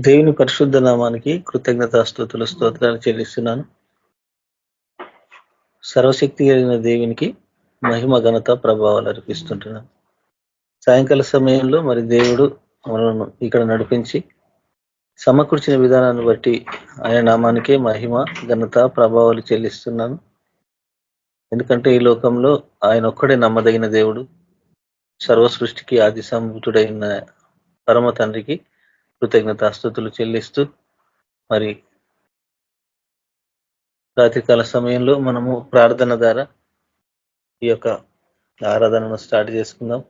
దేవుని పరిశుద్ధ నామానికి కృతజ్ఞతాస్తుతులు స్తోత్రాలు చెల్లిస్తున్నాను. సర్వశక్తి కలిగిన దేవునికి మహిమ ఘనత ప్రభావాలు అర్పిస్తుంటున్నాను. సాయంకాల సమయంలో మరి దేవుడు మనల్ని ఇక్కడ నడిపించి సమకూర్చిన విధానాన్ని బట్టి ఆయన నామానికే మహిమ ఘనత ప్రభావాలు చెల్లిస్తున్నాను. ఎందుకంటే ఈ లోకంలో ఆయన ఒక్కడే నమ్మదగిన దేవుడు. సర్వ సృష్టికి ఆది సంభూతుడైన పరమ తండ్రికి కృతజ్ఞతాస్తుతులు చెల్లిస్తూ మరి రాత్రికాల సమయంలో మనము ప్రార్థన ద్వారా ఈ యొక్క ఆరాధనను స్టార్ట్ చేసుకుందాం.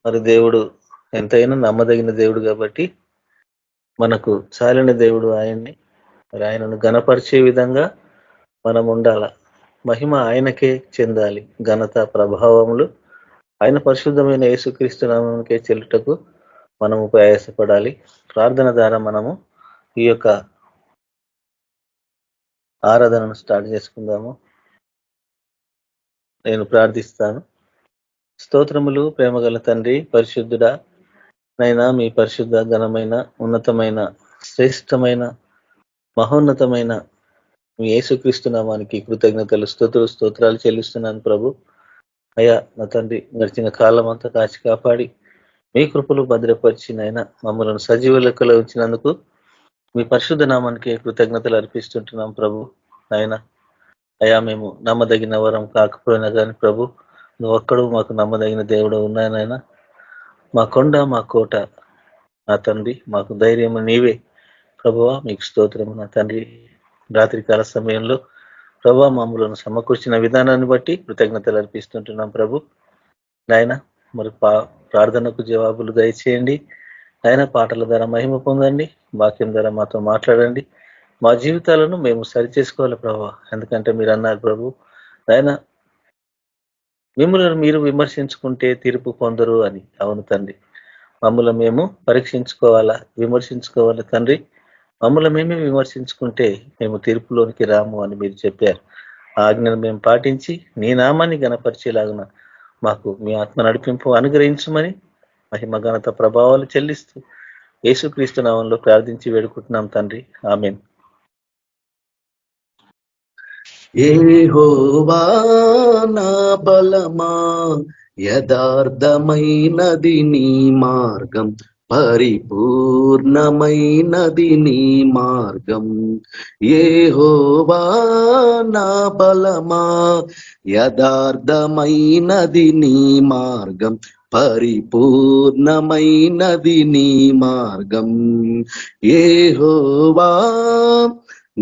మరి దేవుడు ఎంతైనా నమ్మదగిన దేవుడు కాబట్టి మనకు చాలిన దేవుడు ఆయన్ని, మరి ఆయనను ఘనపరిచే విధంగా మనం ఉండాల. మహిమ ఆయనకే చెందాలి, ఘనత ప్రభావములు ఆయన పరిశుద్ధమైన యేసుక్రీస్తు నామమునకే చెల్లుటకు మనము ప్రయాసపడాలి. ప్రార్థన ద్వారా మనము ఈ యొక్క ఆరాధనను స్టార్ట్ చేసుకుందాము. నేను ప్రార్థిస్తాను. స్తోత్రములు ప్రేమగల తండ్రి, పరిశుద్ధుడా నైనా, మీ పరిశుద్ధ ఘనమైన ఉన్నతమైన శ్రేష్టమైన మహోన్నతమైన మీ యేసుక్రీస్తు నామానికి కృతజ్ఞతలు స్తోత్రాలు చెల్లిస్తున్నాను ప్రభు. అయ్యా నా తండ్రి, గడిచిన కాలం అంతా కాచి కాపాడి మీ కృపలు భద్రపరిచినైనా మమ్మల్ని సజీవ లెక్కలో ఉంచినందుకు మీ పరిశుద్ధ నామానికి కృతజ్ఞతలు అర్పిస్తుంటున్నాం ప్రభు. ఆయన అయ్యా మేము నమ్మదగిన వరం కాకపోయినా కానీ ప్రభు, నువ్వు ఒక్కడు మాకు నమ్మదగిన దేవుడు ఉన్నాయనైనా. మా కొండ మా కోట నా తండ్రి, మాకు ధైర్యము నీవే ప్రభువా. మీకు స్తోత్రము నా తండ్రి. రాత్రికాల సమయంలో ప్రభు మమ్మలను సమకూర్చిన విధానాన్ని బట్టి కృతజ్ఞతలు అర్పిస్తుంటున్నాం ప్రభు. నాయన మరి ప్రార్థనకు జవాబులు దయచేయండి. ఆయన పాటల ద్వారా మహిమ పొందండి, వాక్యం ద్వారా మాతో మాట్లాడండి. మా జీవితాలను మేము సరిచేసుకోవాలి ప్రభు. ఎందుకంటే మీరు అన్నారు ప్రభు, ఆయన మిమ్మల్ని మీరు విమర్శించుకుంటే తీర్పు పొందరు అని. అవును తండ్రి, మమ్మల్ని మేము పరీక్షించుకోవాలా, విమర్శించుకోవాలి తండ్రి. మమ్మల్ని మేమే విమర్శించుకుంటే మేము తీర్పులోనికి రాము అని మీరు చెప్పారు. ఆ ఆజ్ఞను మేము పాటించి నీ నామాన్ని గణపరిచేలాగున మాకు మీ ఆత్మ నడిపింపు అనుగ్రహించమని మహిమ ఘనత ప్రభావాలు చెల్లిస్తూ యేసుక్రీస్తు నామంలో ప్రార్థించి వేడుకుంటున్నాం తండ్రి, ఆమేన్. యెహోవా నా బలమా, యథార్థమైనది నీ మార్గం, పరిపూర్ణమైనది నీ మార్గం. యెహోవా నా బలమా, యథార్థమైనది నీ మార్గం, పరిపూర్ణమైనది నీ మార్గం. యెహోవా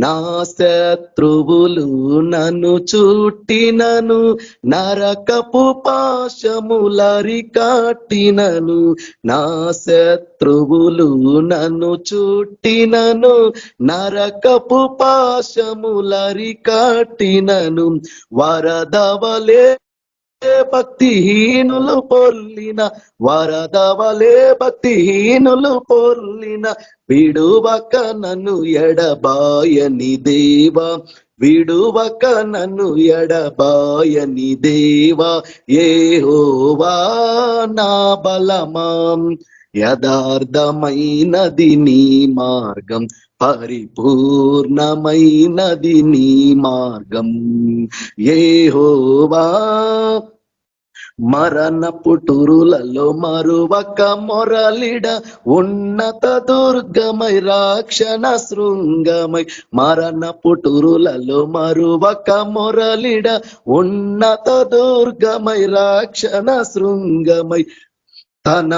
నా శత్రువులు నన్ను చుట్టినను, నరకపు పాశములరికట్టినను. నా శత్రువులు నన్ను చుట్టినను, నరకపు పాశములరికట్టినను. వరదవలే భక్తిహీనులు పొర్లిన, వరదవలే భక్తిహీనులు పొర్లిన, విడువక నన్ను ఎడబాయని దేవా, విడువక నన్ను ఎడబాయని దేవా. యెహోవా నా బలమా, యథార్థమైనది నీ మార్గం, పరిపూర్ణమైనది నీ మార్గం. యెహోవా మరణ పుటురులలో మరువక మొరలిడ, ఉన్నత దుర్గమై రాక్షణ శృంగమై. మరణ పుటురులలో మరువక మొరలిడ, ఉన్నత దుర్గమై రాక్షణ శృంగమై. తన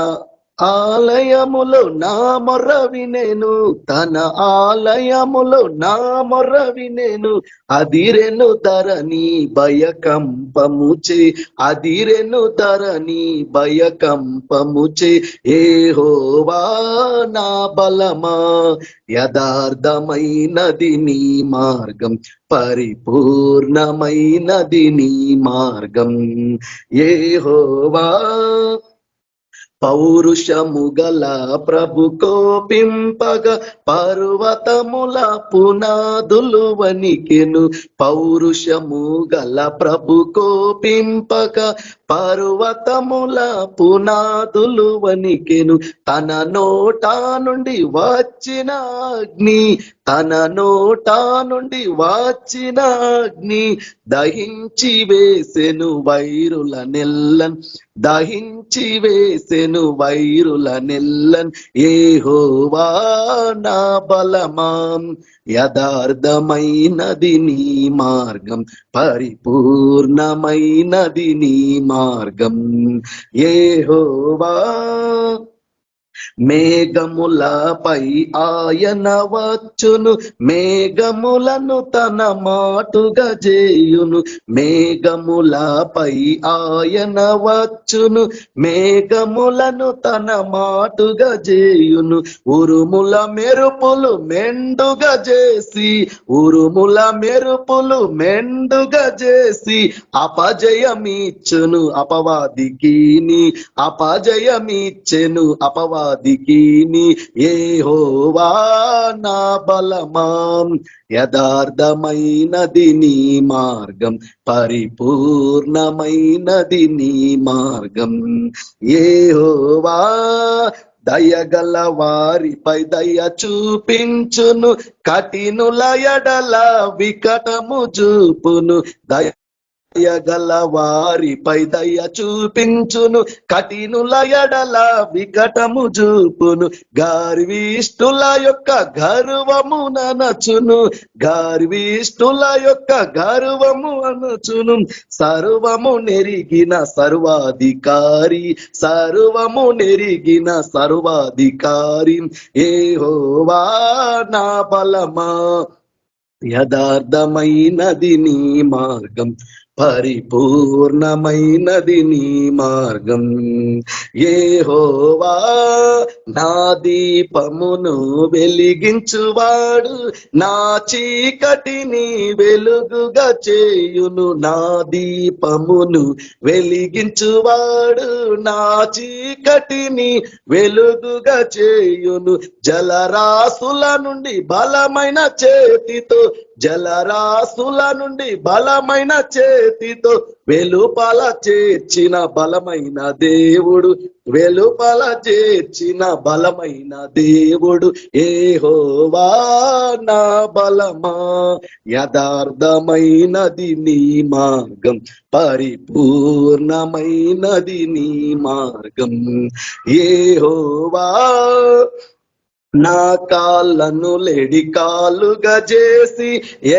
ఆలయములో నా మొర్ర వినెను, తన ఆలయములో నా మొర్ర వినెను. అదిరెను ధరణి భయకంపముచే, అదిరెను ధరణి భయకంపముచే. యెహోవా నా బలమా, యథార్థమైనది నీ మార్గం, పరిపూర్ణమైనది నీ మార్గం. యెహోవా పౌరుషము గల ప్రభు కోపింపగ, పర్వతముల పునాదులు వణికెను. పౌరుషము గల ప్రభు కోపింపగ, పర్వతముల పునాదులు వణికెను. తన నోటా నుండి వచ్చిన అగ్ని, తన నోటా నుండి వచ్చిన అగ్ని దహించి వేసెను వైరుల నెల్లన్, దహించి వేసెను వైరుల నెల్లన్. యెహోవా నా బలమాం, యథార్థమైనది నీ మార్గం, పరిపూర్ణమైనది నీ మార్గం. యెహోవా మేఘములపై ఆయన వచ్చును, మేఘములను తన మాటుగా చేయును. మేఘములపై ఆయన వచ్చును, మేఘములను తన మాటుగా చేయును. ఉరుముల మెరుపులు మెండుగా చేసి, ఉరుముల మెరుపులు మెండుగా చేసి అపజయమిచ్చును అపవాదికి, అపజయమిచ్చెను అపవాదికి. యెహోవా నా బలమాం, యథార్థమైనది నీ మార్గం, పరిపూర్ణమైనది నీ మార్గం. యెహోవా దయగల వారిపై దయ చూపించును, కఠినుల ఎడల వికటము చూపును. దయగల వారిపై దయ చూపించును, కఠినుల ఎడల వికటము చూపును. గర్విష్ఠుల యొక్క గర్వము ననచును, గర్విష్ఠుల యొక్క గర్వము అనచును. సర్వము నెరిగిన సర్వాధికారి, సర్వము నెరిగిన సర్వాధికారి. యెహోవా నా బలమా, యథార్థమైనది నీ మార్గం, పరిపూర్ణమైనది నీ మార్గం. యెహోవా నా దీపమును వెలిగించువాడు, నా చీకటిని వెలుగుగా చేయును. నా దీపమును వెలిగించువాడు, నా చీకటిని వెలుగుగా చేయును. జలరాశుల నుండి బలమైన చేతితో, జలరాశుల నుండి బలమైన చేతితో వెలుపల చేర్చిన బలమైన దేవుడు, వెలుపల చేర్చిన బలమైన దేవుడు. యెహోవా నా బలమా, యథార్థమైనది నీ మార్గం, పరిపూర్ణమైనది నీ మార్గం. యెహోవా నా కాళ్ళను లేడి కాలుగా చేసి,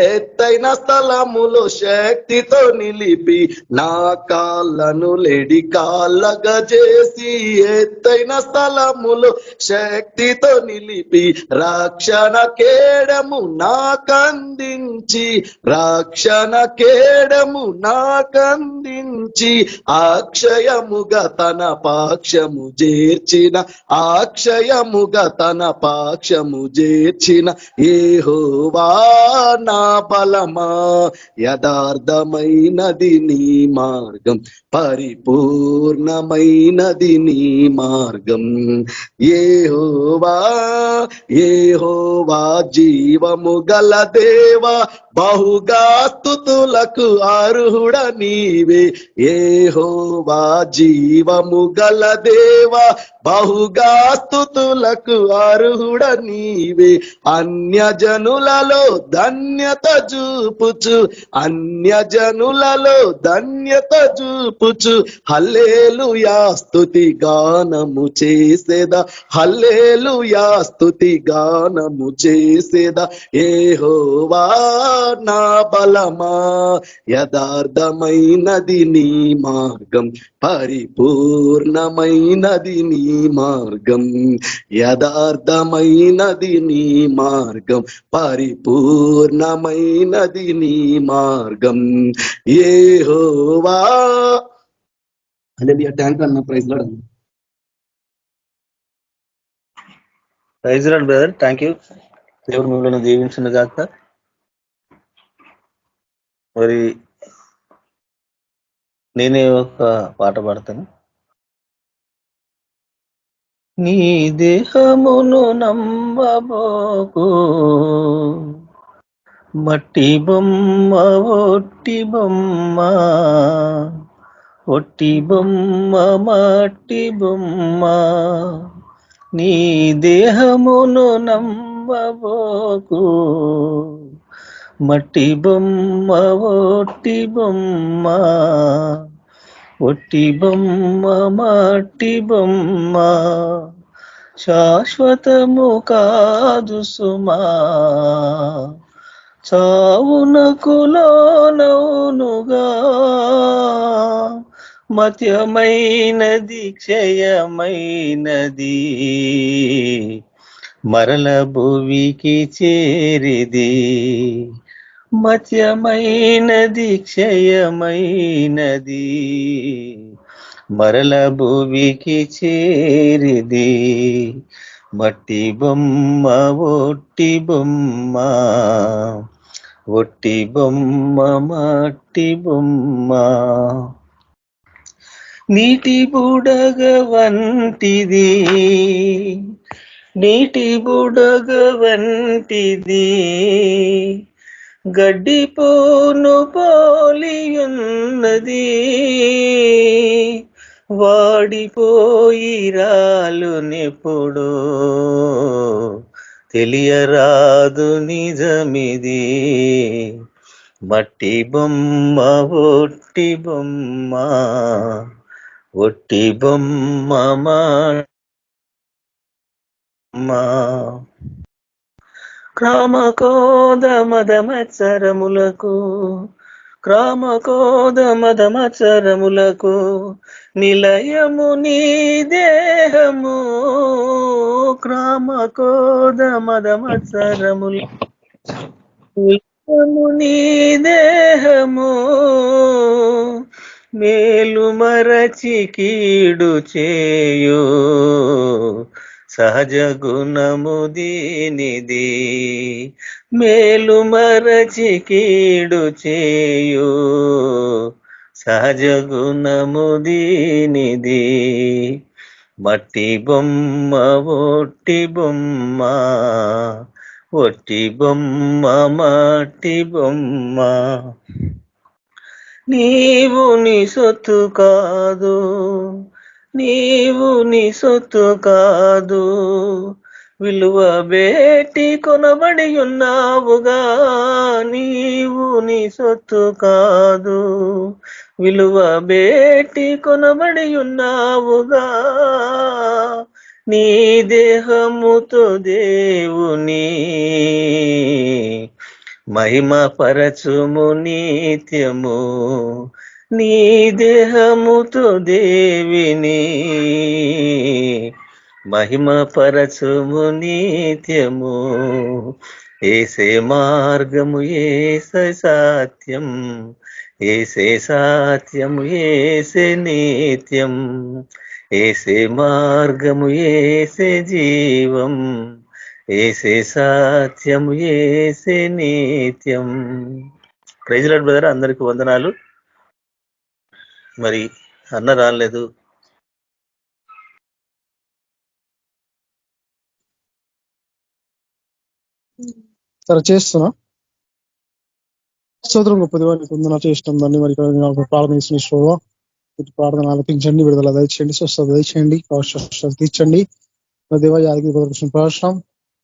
ఎత్తైన స్థలములో శక్తితో నిలిపి. నా కాళ్ళను లేడి కాళ్ళగా చేసి, ఎత్తైన స్థలములో శక్తితో నిలిపి. రక్షణ కేడము నాకందించి, రక్షణ కేడము నాకందించి, అక్షయముగా తన పాక్షము చేర్చిన, అక్షయముగా తన పాక్షము చేర్చిన. యెహోవా నా బలమా, యథార్థమైనది నీ మార్గం, పరిపూర్ణమైనది నీ మార్గం. యెహోవా, యెహోవా జీవము గల దేవా, బహుగా స్తుతులకు అర్హుడ నీవే. యెహోవా జీవము గల దేవా, బహుగా స్తుతులకు అర్హుడ నీవే. అన్యజనులలో ధన్యత చూపుచు, అన్యజనులలో ధన్యత చూపుచు, హల్లెలూయా స్తుతి గానము చేసేదా, హల్లెలూయా స్తుతి గానము చేసేదా. యెహోవా నా బలమా, యథార్థమైనది నీ మార్గం, పరిపూర్ణమైనది నీ మార్గం. యథార్థమైనది నీ మార్గం, పరిపూర్ణమైనది నీ మార్గం. యెహోవా. హల్లెలూయా. థాంక్స్ అన్న. ప్రైజ్ లార్డ్ అన్న. Praise Lord brother, thank you. దేవుడు మిమ్మల్ని దీవించును గాక. మరి నేనే ఒక పాట పాడతాను. నీ దేహమును నమ్మబోకు, మట్టి బొమ్మ ఒట్టి బొమ్మ, ఒట్టి బొమ్మ మట్టి బొమ్మ నీ దేహమును నమ్మబోకు, మట్టి బొమ్మ ఒట్టి బొమ్మ, ఒట్టి బొమ్మ మట్టి బొమ్మ శాశ్వతము కాదు సుమా, చావునకు లోనవునుగా, మత్యమైనది క్షయమైనది, మరల భువికి చేరిది. మత్యమైనది క్షయమైనది, మరల భువికి చేరిది. మట్టి బొమ్మ ఒట్టి బొమ్మ, ఒట్టి బొమ్మ మట్టి బొమ్మ నీటి బుడగ వంటిది, నీటి బుడగ వంటిది, గడ్డిపోను పోలియున్నది, వాడిపోయి రాలునెప్పుడు తెలియరాదు నిజమిది. మట్టి బొమ్మ ఒట్టి బొమ్మ, ఒట్టి బొమ్మ క్రామకోద మదమత్సరములకు, క్రామకోద మదమత్సరములకు నిలయము నీ దేహము, క్రామకోద మదమత్సరములు నిలయము నీ దేహము, మేలు మరచి కీడు చేయు సహజ గుణము దీనిది, మేలు మరచి కీడు చేయు సహజ గుణము దీనిది. మట్టి బొమ్మ ఒట్టి బొమ్మ, ఒట్టి బొమ్మ మట్టి బొమ్మ నీవు నీ సొత్తు కాదు, నీవు నీ సొత్తు కాదు, విలువ బేటి కొనబడి ఉన్నావుగా, నీవు నీ సొత్తు కాదు, విలువ బేటి కొనబడి ఉన్నావుగా, నీ దేహముతో దేవుని మహిమ పరచుము నిత్యము, నీ దేహముతో దేవిని మహిమ పరచుము నిత్యము. ఏసే మార్గము ఏసే సత్యం, ఏసే సత్యము ఏసే నిత్యం, ఏసే మార్గము ఏసే జీవం, ఏసే సత్యము ఏసే నిత్యం. ప్రైజ్ లార్డ్ బ్రదర్, అందరికి వందనాలు. మరి అన్న రాలేదు. సరే చేస్తున్నా. స్తోత్రం గొప్ప దేవానికి వందనాలు చేస్తాం దాన్ని. మరి ప్రార్థన చేసిన శోభ ఇటు ప్రార్థన ఆలపించండి, విడుదల దయచేయండి, స్వస్థత దయచేయండి, అవసరం తీర్చండి. దేవ యాదగిరి ప్రదర్శన ప్రార్థన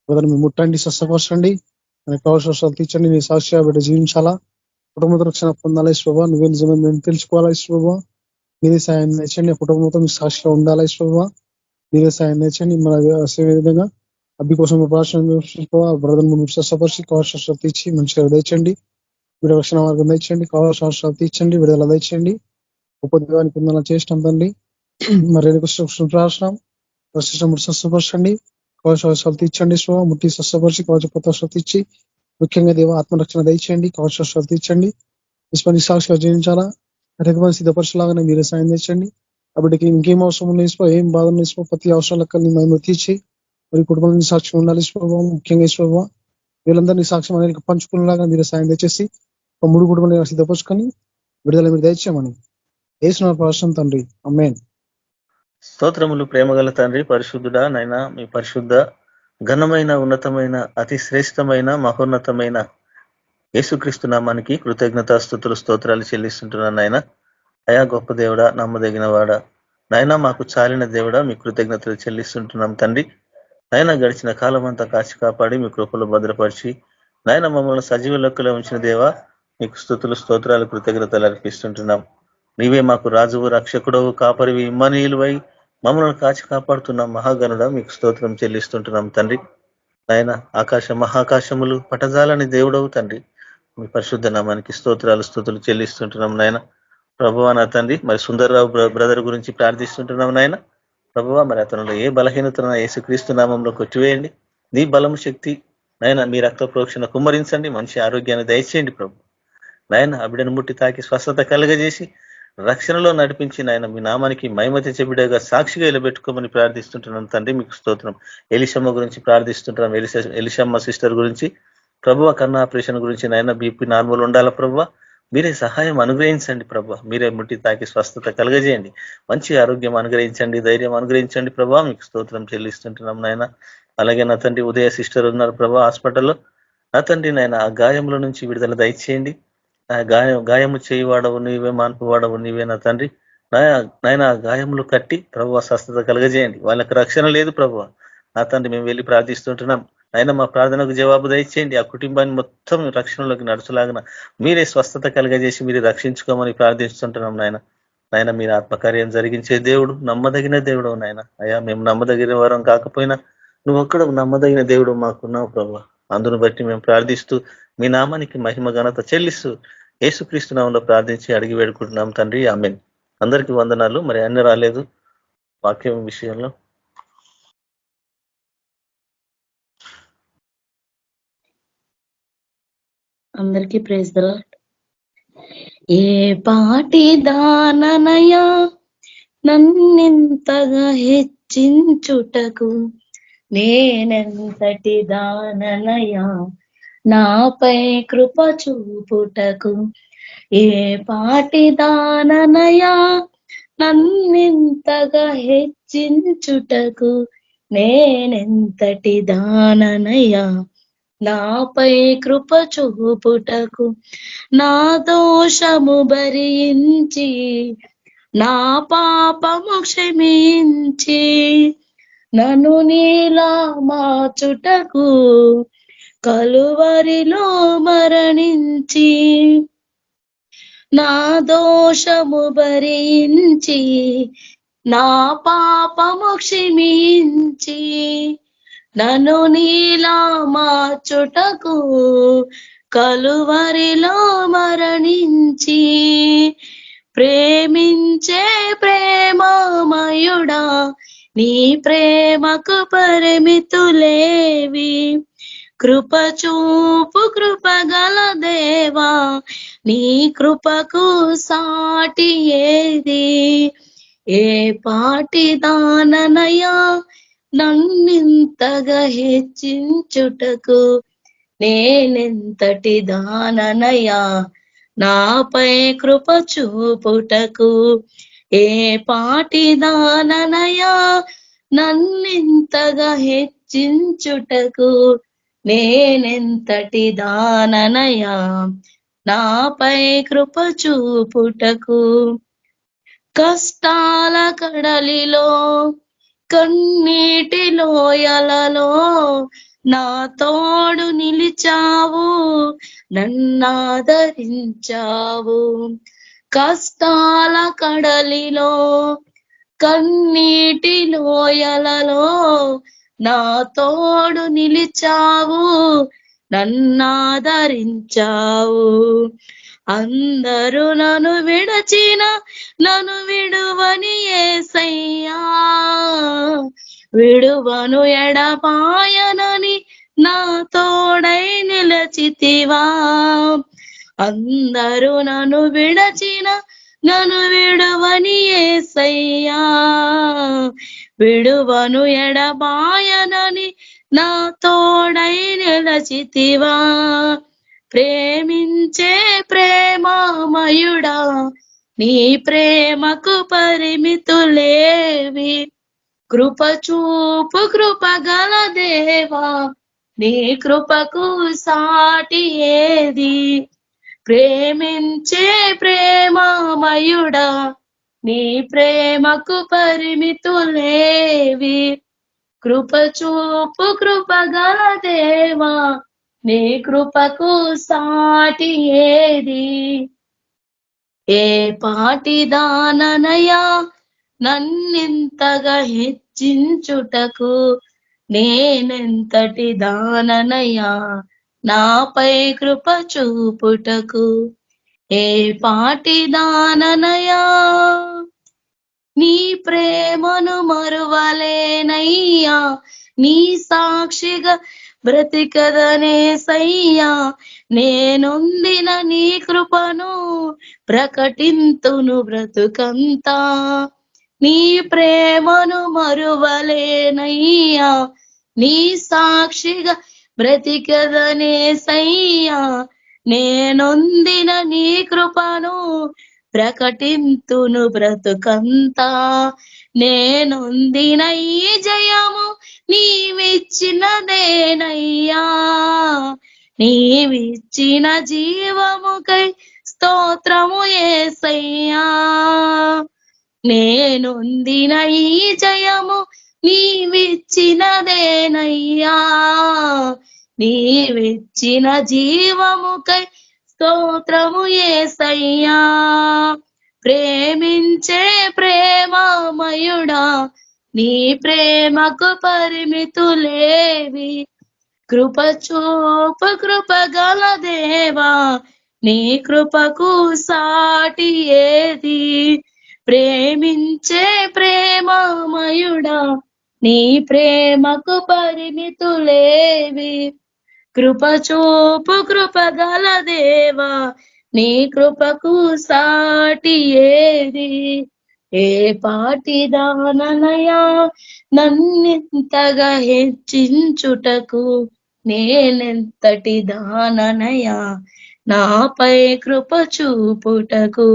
బ్రదర్ మీరు ముట్టండి, స్వస్థపరచండి, మనకి అవసరాలు తీర్చండి. నీ సాక్షిగా బిడ్డ జీవించాలా, కుటుంబ రక్షణ పొందాలా శోభ, నువ్వే నిజమే మేము తెలుసుకోవాలా శోభ, మీరే సాయం తెచ్చండి. కుటుంబంతో మీ సాక్షిగా ఉండాలా శోభ, మీరే సాయం తెచ్చండి. మన విధంగా అబ్బి కోసం ప్రార్థన బ్రదర్ ముందు స్వస్థపరిచి అవసరాలు తీర్చి మంచిగా దయచండి, విడుదల రక్షణ మార్గం తెచ్చండి, అవసరాలు తీర్చండి, విడుదల దయచండి. గొప్ప దేవానికి పొందాలా చేసినాం తండ్రి. మరి ప్రార్థన స్వస్థపరచండి, కవచాలు తీర్చండి, స్వ ముట్టి స్వస్థపరిచి కవచ తీర్చి ముఖ్యంగా దేవ ఆత్మరక్షణ దయచేయండి, కవచాలు తీర్చండి. విశ్వాన్ని సాక్షిగా జీవించాలా, రెగ్యులర్ సిద్ధపరచలాగానే మీరే సాయం తెచ్చండి. అప్పటికి ఇంకేం అవసరం ఉన్న ఇస్పో, ఏం బాధ ఉన్న ఇస్పో, ప్రతి అవసరాలకు మేము తీర్చి మరి కుటుంబాన్ని సాక్ష్యం ఉండాలి స్వభావం, ముఖ్యంగా స్వభావం వీళ్ళందరినీ సాక్ష్యం అనేది పంచుకునేలాగా మీరు సాయం తెచ్చేసి ఒక 3 కుటుంబాన్ని సిద్ధపరచుకొని విడుదల మీరు దయచేయమని యేసునామమున ప్రార్థన తండ్రి, ఆమేన్. స్తోత్రములు ప్రేమగల తండ్రి, పరిశుద్ధుడా నైనా మీ పరిశుద్ధ ఘనమైన ఉన్నతమైన అతి శ్రేష్టమైన మహోన్నతమైన యేసుక్రీస్తు నామానికి కృతజ్ఞతాస్తుతులు స్తోత్రాలు చెల్లిస్తుంటున్నాను నాయన. అయా గొప్ప దేవుడా, నమ్మదగిన వాడా, నాయనా మాకు చాలిన దేవుడా, మీ కృతజ్ఞతలు చెల్లిస్తుంటున్నాం తండ్రి. నాయన గడిచిన కాలం అంతా కాచి కాపాడి మీ కృపలో భద్రపరిచి నాయన మమ్మల్ని సజీవ లెక్కలో ఉంచిన దేవా, మీకు స్తుతులు స్తోత్రాలు కృతజ్ఞతలు అర్పిస్తుంటున్నాం. నీవే మాకు రాజువు, రక్షకుడవు, కాపరివి, ఇమ్మనీయులువై మమ్మల్ని కాచి కాపాడుతున్నాం. మహాగణుడ మీకు స్తోత్రం చెల్లిస్తుంటున్నాం తండ్రి. నాయన ఆకాశ మహాకాశములు పటజాలని దేవుడవు తండ్రి, మీ పరిశుద్ధ నామానికి స్తోత్రాలు స్తుతులు చెల్లిస్తుంటున్నాం నాయన. ప్రభువా నా తండ్రి, మరి సుందర్రావు బ్రదర్ గురించి ప్రార్థిస్తుంటున్నాం నాయన. ప్రభువా మరి అతనిలో ఏ బలహీనతను యేసుక్రీస్తు నామంలో కొట్టివేయండి. నీ బలము శక్తి నాయన మీ రక్త ప్రోక్షణ కుమ్మరించండి. మంచి ఆరోగ్యాన్ని దయచేయండి ప్రభు. నాయన ఆ బిడ్డను ముట్టి తాకి స్వస్థత కలగజేసి రక్షణలో నడిపించి నాయన మీ నామానికి మహిమ తెచ్చే బిడ్డగా సాక్షిగా నిలబెట్టుకోమని ప్రార్థిస్తుంటున్నాం తండ్రి. మీకు స్తోత్రం. ఎలిషమ్మ గురించి ప్రార్థిస్తుంటున్నాం. ఎలిషమ్మ సిస్టర్ గురించి ప్రభువ, కన్నా ఆపరేషన్ గురించి నాయన బీపీ నార్మల్ ఉండాల ప్రభువ, మీరే సహాయం అనుగ్రహించండి ప్రభా. మీరే ముట్టి తాకి స్వస్థత కలగజేయండి. మంచి ఆరోగ్యం అనుగ్రహించండి, ధైర్యం అనుగ్రహించండి ప్రభా. మీకు స్తోత్రం చెల్లిస్తుంటున్నాం నాయన. అలాగే నా తండ్రి ఉదయ సిస్టర్ ఉన్నారు ప్రభా హాస్పిటల్లో. నా తండ్రి నాయన ఆ గాయముల నుంచి విడుదల దయచేయండి. ఆ గాయము చేయవాడవు నీవే, మాన్పు వాడవు నీవే నా తండ్రి. నాయన ఆ గాయములు కట్టి ప్రభు స్వస్థత కలగజేయండి. వాళ్ళకి రక్షణ లేదు ప్రభు. నా తండ్రి మేము వెళ్ళి ప్రార్థిస్తుంటున్నాం. ఆయన మా ప్రార్థనకు జవాబు దయచేయండి. ఆ కుటుంబాన్ని మొత్తం రక్షణలోకి నడుచులాగిన మీరే స్వస్థత కలగజేసి మీరే రక్షించుకోమని ప్రార్థిస్తుంటున్నాం నాయన. నాయన మీరు ఆత్మకార్యం జరిగించే దేవుడు, నమ్మదగిన దేవుడు నాయన. అయ్యా మేము నమ్మదగిన వారం కాకపోయినా నువ్వు ఒక్కడ నమ్మదగిన దేవుడు మాకున్నావు ప్రభు. అందును బట్టి మేము ప్రార్థిస్తూ మీ నామానికి మహిమ ఘనత చెల్లిస్తూ యేసుక్రీస్తు నామంలో ప్రార్థించి అడిగి వేడుకుంటున్నాం తండ్రి, ఆమేన్. అందరికీ వందనాలు. మరి అన్ని రాలేదు వాక్యం విషయంలో. అందరికీ ప్రైజ్ ది లార్డ్. ఏ పాటి దాననయా నన్నెంతగా హెచ్చించుటకు, నేనెంతటి దాననయా నాపై కృప చూపుటకు. ఏ పాటి దాననయా నన్నెంతగా హెచ్చించుటకు, నేనెంతటి దాననయా నాపై కృప చూపుటకు. నా దోషము భరించి నా పాపము క్షమించి నన్ను నీలా మార్చుటకు కలువరిలో మరణించి. నా దోషము భరించి నా పాపము క్షమించి నన్ను నీలా మార్చుటకు కలువరిలో మరణించి. ప్రేమించే ప్రేమమయుడా నీ ప్రేమకు పరిమితులేవి. కృప చూపు కృపగల దేవా నీ కృపకు సాటి ఏది. ఏ పాటి దాననయా నన్నెంతగా హెచ్చించుటకు, నేనెంతటి దాననయా నాపై కృప చూపుటకు. ఏ పాటి దాననయా నన్నెంతగా హెచ్చించుటకు, నేనెంతటి దాననయా నాపై కృప చూపుటకు. కష్టాల కడలిలో కన్నీటి లోయలలో నా తోడు నిలిచావు, నన్నాదరించావు. కష్టాల కడలిలో కన్నీటి లోయలలో నా తోడు నిలిచావు, నన్నాదరించావు. అందరూ నన్ను విడచిన నన్ను విడువని యేసయ్యా, విడువను ఎడబాయనని నా తోడై నిలచితివా. అందరూ నన్ను విడచిన నన్ను విడువని యేసయ్యా, విడువను ఎడబాయనని నా తోడై నిలచితివా. ప్రేమించే ప్రేమమయుడా నీ ప్రేమకు పరిమితులేవి. కృప చూపు కృపగల దేవా నీ కృపకు సాటి ఏది. ప్రేమించే ప్రేమమయుడా నీ ప్రేమకు పరిమితులేవి. కృప చూపు కృపగల దేవా నీ కృపకు సాటి ఏది. ఏ పాటి దాననయా నన్నింతగా హెచ్చించుటకు, నేనెంతటి దాననయా నాపై కృప చూపుటకు. ఏ పాటి దాననయా నీ ప్రేమను మరువలేనయ్యా, నీ సాక్షిగా బ్రతికదనే సయ్యా. నేనొందిన నీ కృపను ప్రకటింతును బ్రతుకంతా. నీ ప్రేమను మరువలేనయ్యా, నీ సాక్షిగా బ్రతికదనే సయ్యా. నేనొందిన నీ కృపను ప్రకటింతును బ్రతుకంతా. నేనొందిన ఈ జయము నీవిచ్చినదేనయ్యా, నీవిచ్చిన జీవముకై స్తోత్రము యేసయ్యా. నేనొందిన ఈ జయము నీవిచ్చినదేనయ్యా, నీవిచ్చిన జీవముకై స్తోత్రము యేసయ్యా. ప్రేమించే ప్రేమమయుడా నీ ప్రేమకు పరిమితులేవి. కృప చూపు కృపగల దేవా నీ కృపకు సాటి ఏది. ప్రేమించే ప్రేమమయుడా నీ ప్రేమకు పరిమితులేవి. కృప చూపు కృపగల దేవా నీ కృపకు సాటి ఏది. ఏ పాటి దాననయా నన్నింతగా హెచ్చించుటకు, నేనెంతటి దాననయా నాపై కృప చూపుటకు.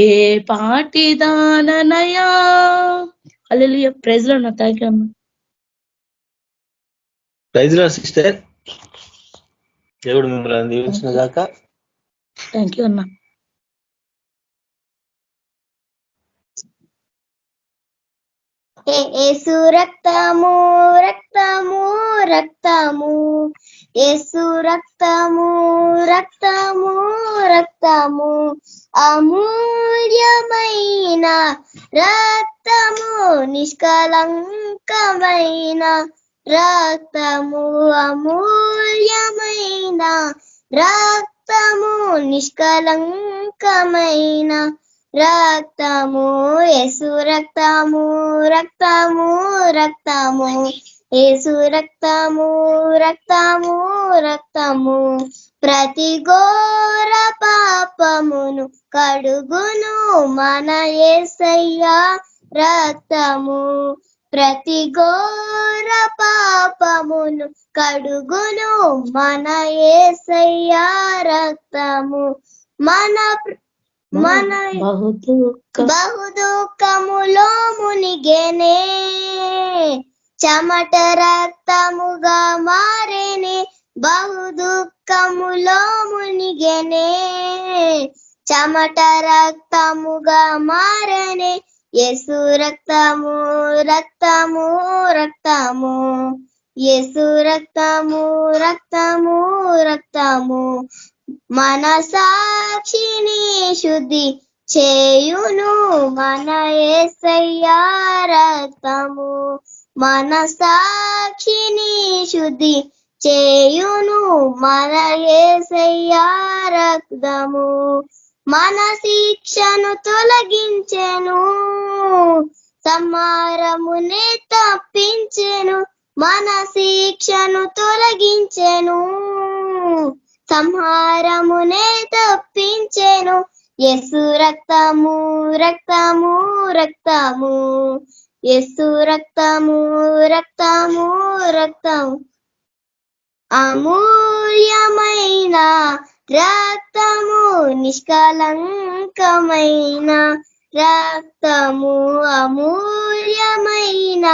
ఏ పాటి దాననయా. హల్లెలూయా. ప్రైజ్ లో నా థాంక్ యూ అమ్మా. Praise Lord sister. దేవుడు మిమ్మల్ని దీవించిన గాక. థ్యాంక్ యూ అన్నా. యేసు రక్తము రక్తము రక్తము, యేసు రక్తము రక్తము రక్తము, అమూల్యమైన రక్తము, నిష్కలంకమైన రక్తము, అమూల్యమైన రక్తము, నిష్కలంకమైన రక్తము. యేసు రక్తము రక్తము రక్తము, యేసు రక్తము రక్తము రక్తము, ప్రతి ఘోర పాపమును కడుగును మన యేసయ్యా రక్తము. ప్రతి ఘోర పాపమును కడుగును మన యేసయ్యా రక్తము. మన బహుదుఃఖములో మునిగేనే, చెమట రక్తముగా మారేనే. బహుదుఃఖములో మునిగేనే, చెమట రక్తముగా మారేనే. యేసు రక్తము రక్తము రక్తము, యేసు రక్తము రక్తము రక్తము, మన సాక్షిని శుద్ధి చేయును మన యేసయ్యా రక్తము. మన సాక్షిని శుద్ధి చేయును మన యేసయ్యా రక్తము. మన శిక్షను తొలగించెను, సంహారమునే తప్పించెను. మన శిక్షను తొలగించెను, సంహారమునే తప్పించెను. యేసు రక్తము రక్తము రక్తము, యేసు రక్తము రక్తము రక్తము, అమూల్యమైన రక్తము, నిష్కలంకమైన రక్తము, అమూల్యమైన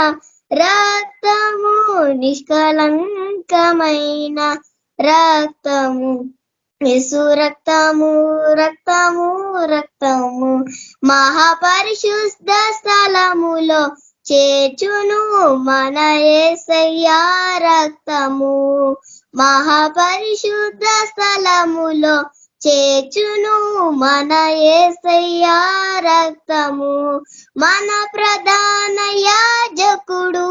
రక్తము, నిష్కలంకమైన రక్తము. యేసు రక్తము రక్తము రక్తము మహాపరిశుద్ధ స్థలములో చేర్చును మన యేసయ్యా రక్తము. మహాపరిశుద్ధ స్థలములో చేర్చును మన యేసయ్యా రక్తము. మన ప్రధాన యాజకుడు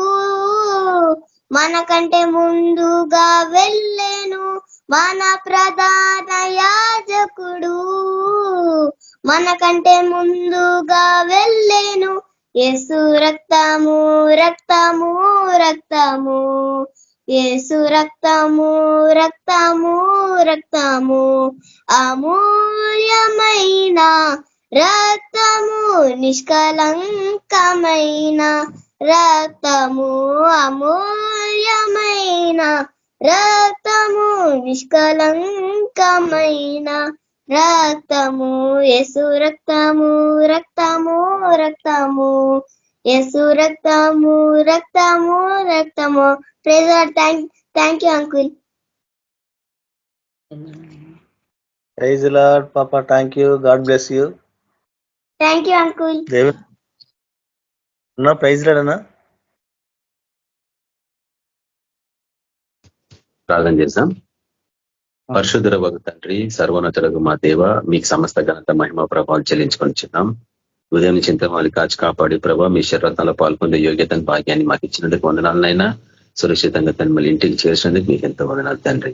మనకంటే ముందుగా వెళ్ళెను. మన ప్రధాన యాజకుడు మనకంటే ముందుగా వెళ్ళెను. యేసు రక్తము రక్తము రక్తము యేసు రక్తము రక్తము రక్తము అమూల్యమైన రక్తము నిష్కలంకమైన రక్తము అమూల్యమైన రక్తము నిష్కలంకమైన రక్తము యేసు రక్తము రక్తము రక్తము యేసు రక్తము రక్తము రక్తము. Praise lord. Thank you uncle. Praise lord పాప. Thank you. God bless you. Thank you uncle. దేవుడు ప్రైజ్ లార్డ్ అన్నా. ప్రార్థన చేద్దాం. పరిశుద్ధుల వగు తండ్రి, సర్వోన్నతులకు మా దేవ, మీకు సమస్త ఘనత మహిమ ప్రభావం చెల్లించుకొని చిన్నాం. ఉదయం నుంచి ఇంత వాళ్ళు కాచి కాపాడి ప్రభావ మీ శరీరత్నాల్లో పాల్గొనే యోగ్యతను భాగ్యాన్ని మాకు ఇచ్చినందుకు వందనాలనైనా, సురక్షితంగా తను మళ్ళీ ఇంటికి చేసినందుకు మీకు ఎంతో వందనాలు తండ్రి.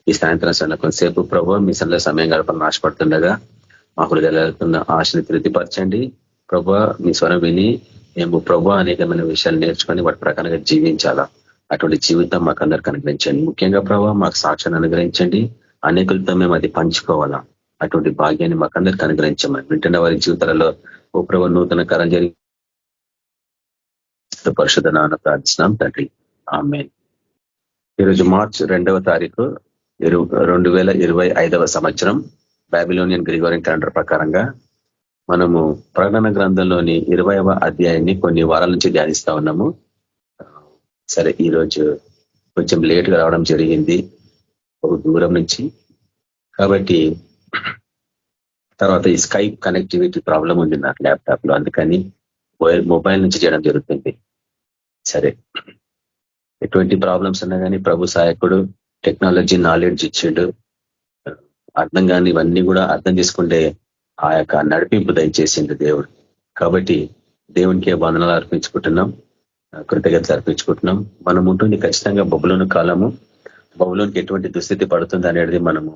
ఈ సాయంత్రం సన్న కొంతసేపు ప్రభావ మీ సన్నిధిలో సమయం గడపాలని ఆశపడుతుండగా మా హృదయాలకున్న ఆశని తృప్తిపరచండి ప్రభావ. మీ స్వరం విని మేము ప్రభావ అనేకమైన విషయాలు నేర్చుకొని వాటి ప్రకారంగా జీవించాలా. అటువంటి జీవితం మాకు అందరికి అనుగ్రహించండి. ముఖ్యంగా ప్రభావ మాకు సాక్ష్యాన్ని అనుగ్రహించండి. అనేకులతో మేము అది పంచుకోవాలా. అటువంటి భాగ్యాన్ని మాకు అందరికి అనుగ్రహించమని వింటున్న వారి జీవితాలలో ఓ ప్రభావ నూతన కారం జరిగి పరిశుద్ధ నామమున ప్రార్థిస్తున్నాం తండ్రి. ఆమేన్. ఈరోజు మార్చ్ 2వ తారీఖు 2025 సంవత్సరం బాబిలోనియన్ గ్రిగోరియన్ క్యాలెండర్ ప్రకారంగా మనము ప్రకటన గ్రంథంలోని 20వ అధ్యాయాన్ని కొన్ని వారాల నుంచి ధ్యానిస్తా ఉన్నాము. సరే, ఈరోజు కొంచెం లేట్గా రావడం జరిగింది ఒక దూరం నుంచి. కాబట్టి తర్వాత ఈ స్కైప్ కనెక్టివిటీ ప్రాబ్లం ఉంది నాకు ల్యాప్టాప్ లో, అందుకని మొబైల్ నుంచి చేయడం జరుగుతుంది. సరే, ఎటువంటి ప్రాబ్లమ్స్ ఉన్నా కానీ ప్రభు సహాయకుడు టెక్నాలజీ నాలెడ్జ్ ఇచ్చిండు. అర్థం కాని ఇవన్నీ కూడా అర్థం చేసుకుంటే ఆ యొక్క నడిపింపు దయచేసిండు దేవుడు. కాబట్టి దేవునికి వందనాలు అర్పించుకుంటున్నాం, కృతజ్ఞతలు అర్పించుకుంటున్నాం. మనం ఉంటుంది ఖచ్చితంగా బబులోను కాలము. బబులోనికి ఎటువంటి దుస్థితి పడుతుంది అనేది మనము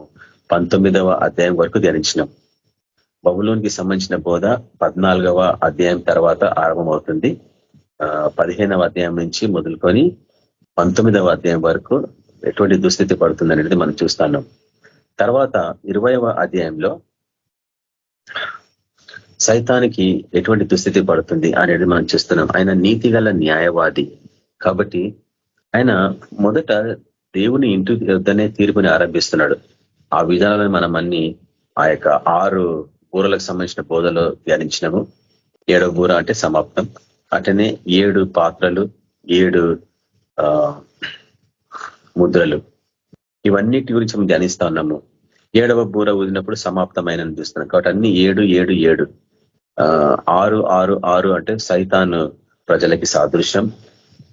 19వ అధ్యాయం వరకు ధ్యానించినాం. బబులోనికి సంబంధించిన బోధ 14వ అధ్యాయం తర్వాత ఆరంభమవుతుంది. 15వ అధ్యాయం నుంచి మొదలుకొని 19వ అధ్యాయం వరకు ఎటువంటి దుస్థితి పడుతుంది అనేది మనం చూస్తున్నాం. తర్వాత 20వ అధ్యాయంలో సైతానికి ఎటువంటి దుస్థితి పడుతుంది అనేది మనం చూస్తున్నాం. ఆయన నీతిగల న్యాయవాది కాబట్టి ఆయన మొదట దేవుని ఇంటి వద్దనే తీర్పుని ఆరంభిస్తున్నాడు. ఆ విధానాలను మనం అన్ని ఆ యొక్క 6 బూరలకు సంబంధించిన బోధలో ధ్యానించినాము. 7వ బూర అంటే సమాప్తం. అటనే 7 పాత్రలు, 7 ముద్రలు, ఇవన్నిటి గురించి మనం ధ్యానిస్తా ఉన్నాము. 7వ బూర ఊదినప్పుడు సమాప్తమైన చూస్తున్నాం. కాబట్టి అన్ని 7, 7, 7, 6, 6, 6 అంటే సైతాను ప్రజలకి సాదృశ్యం.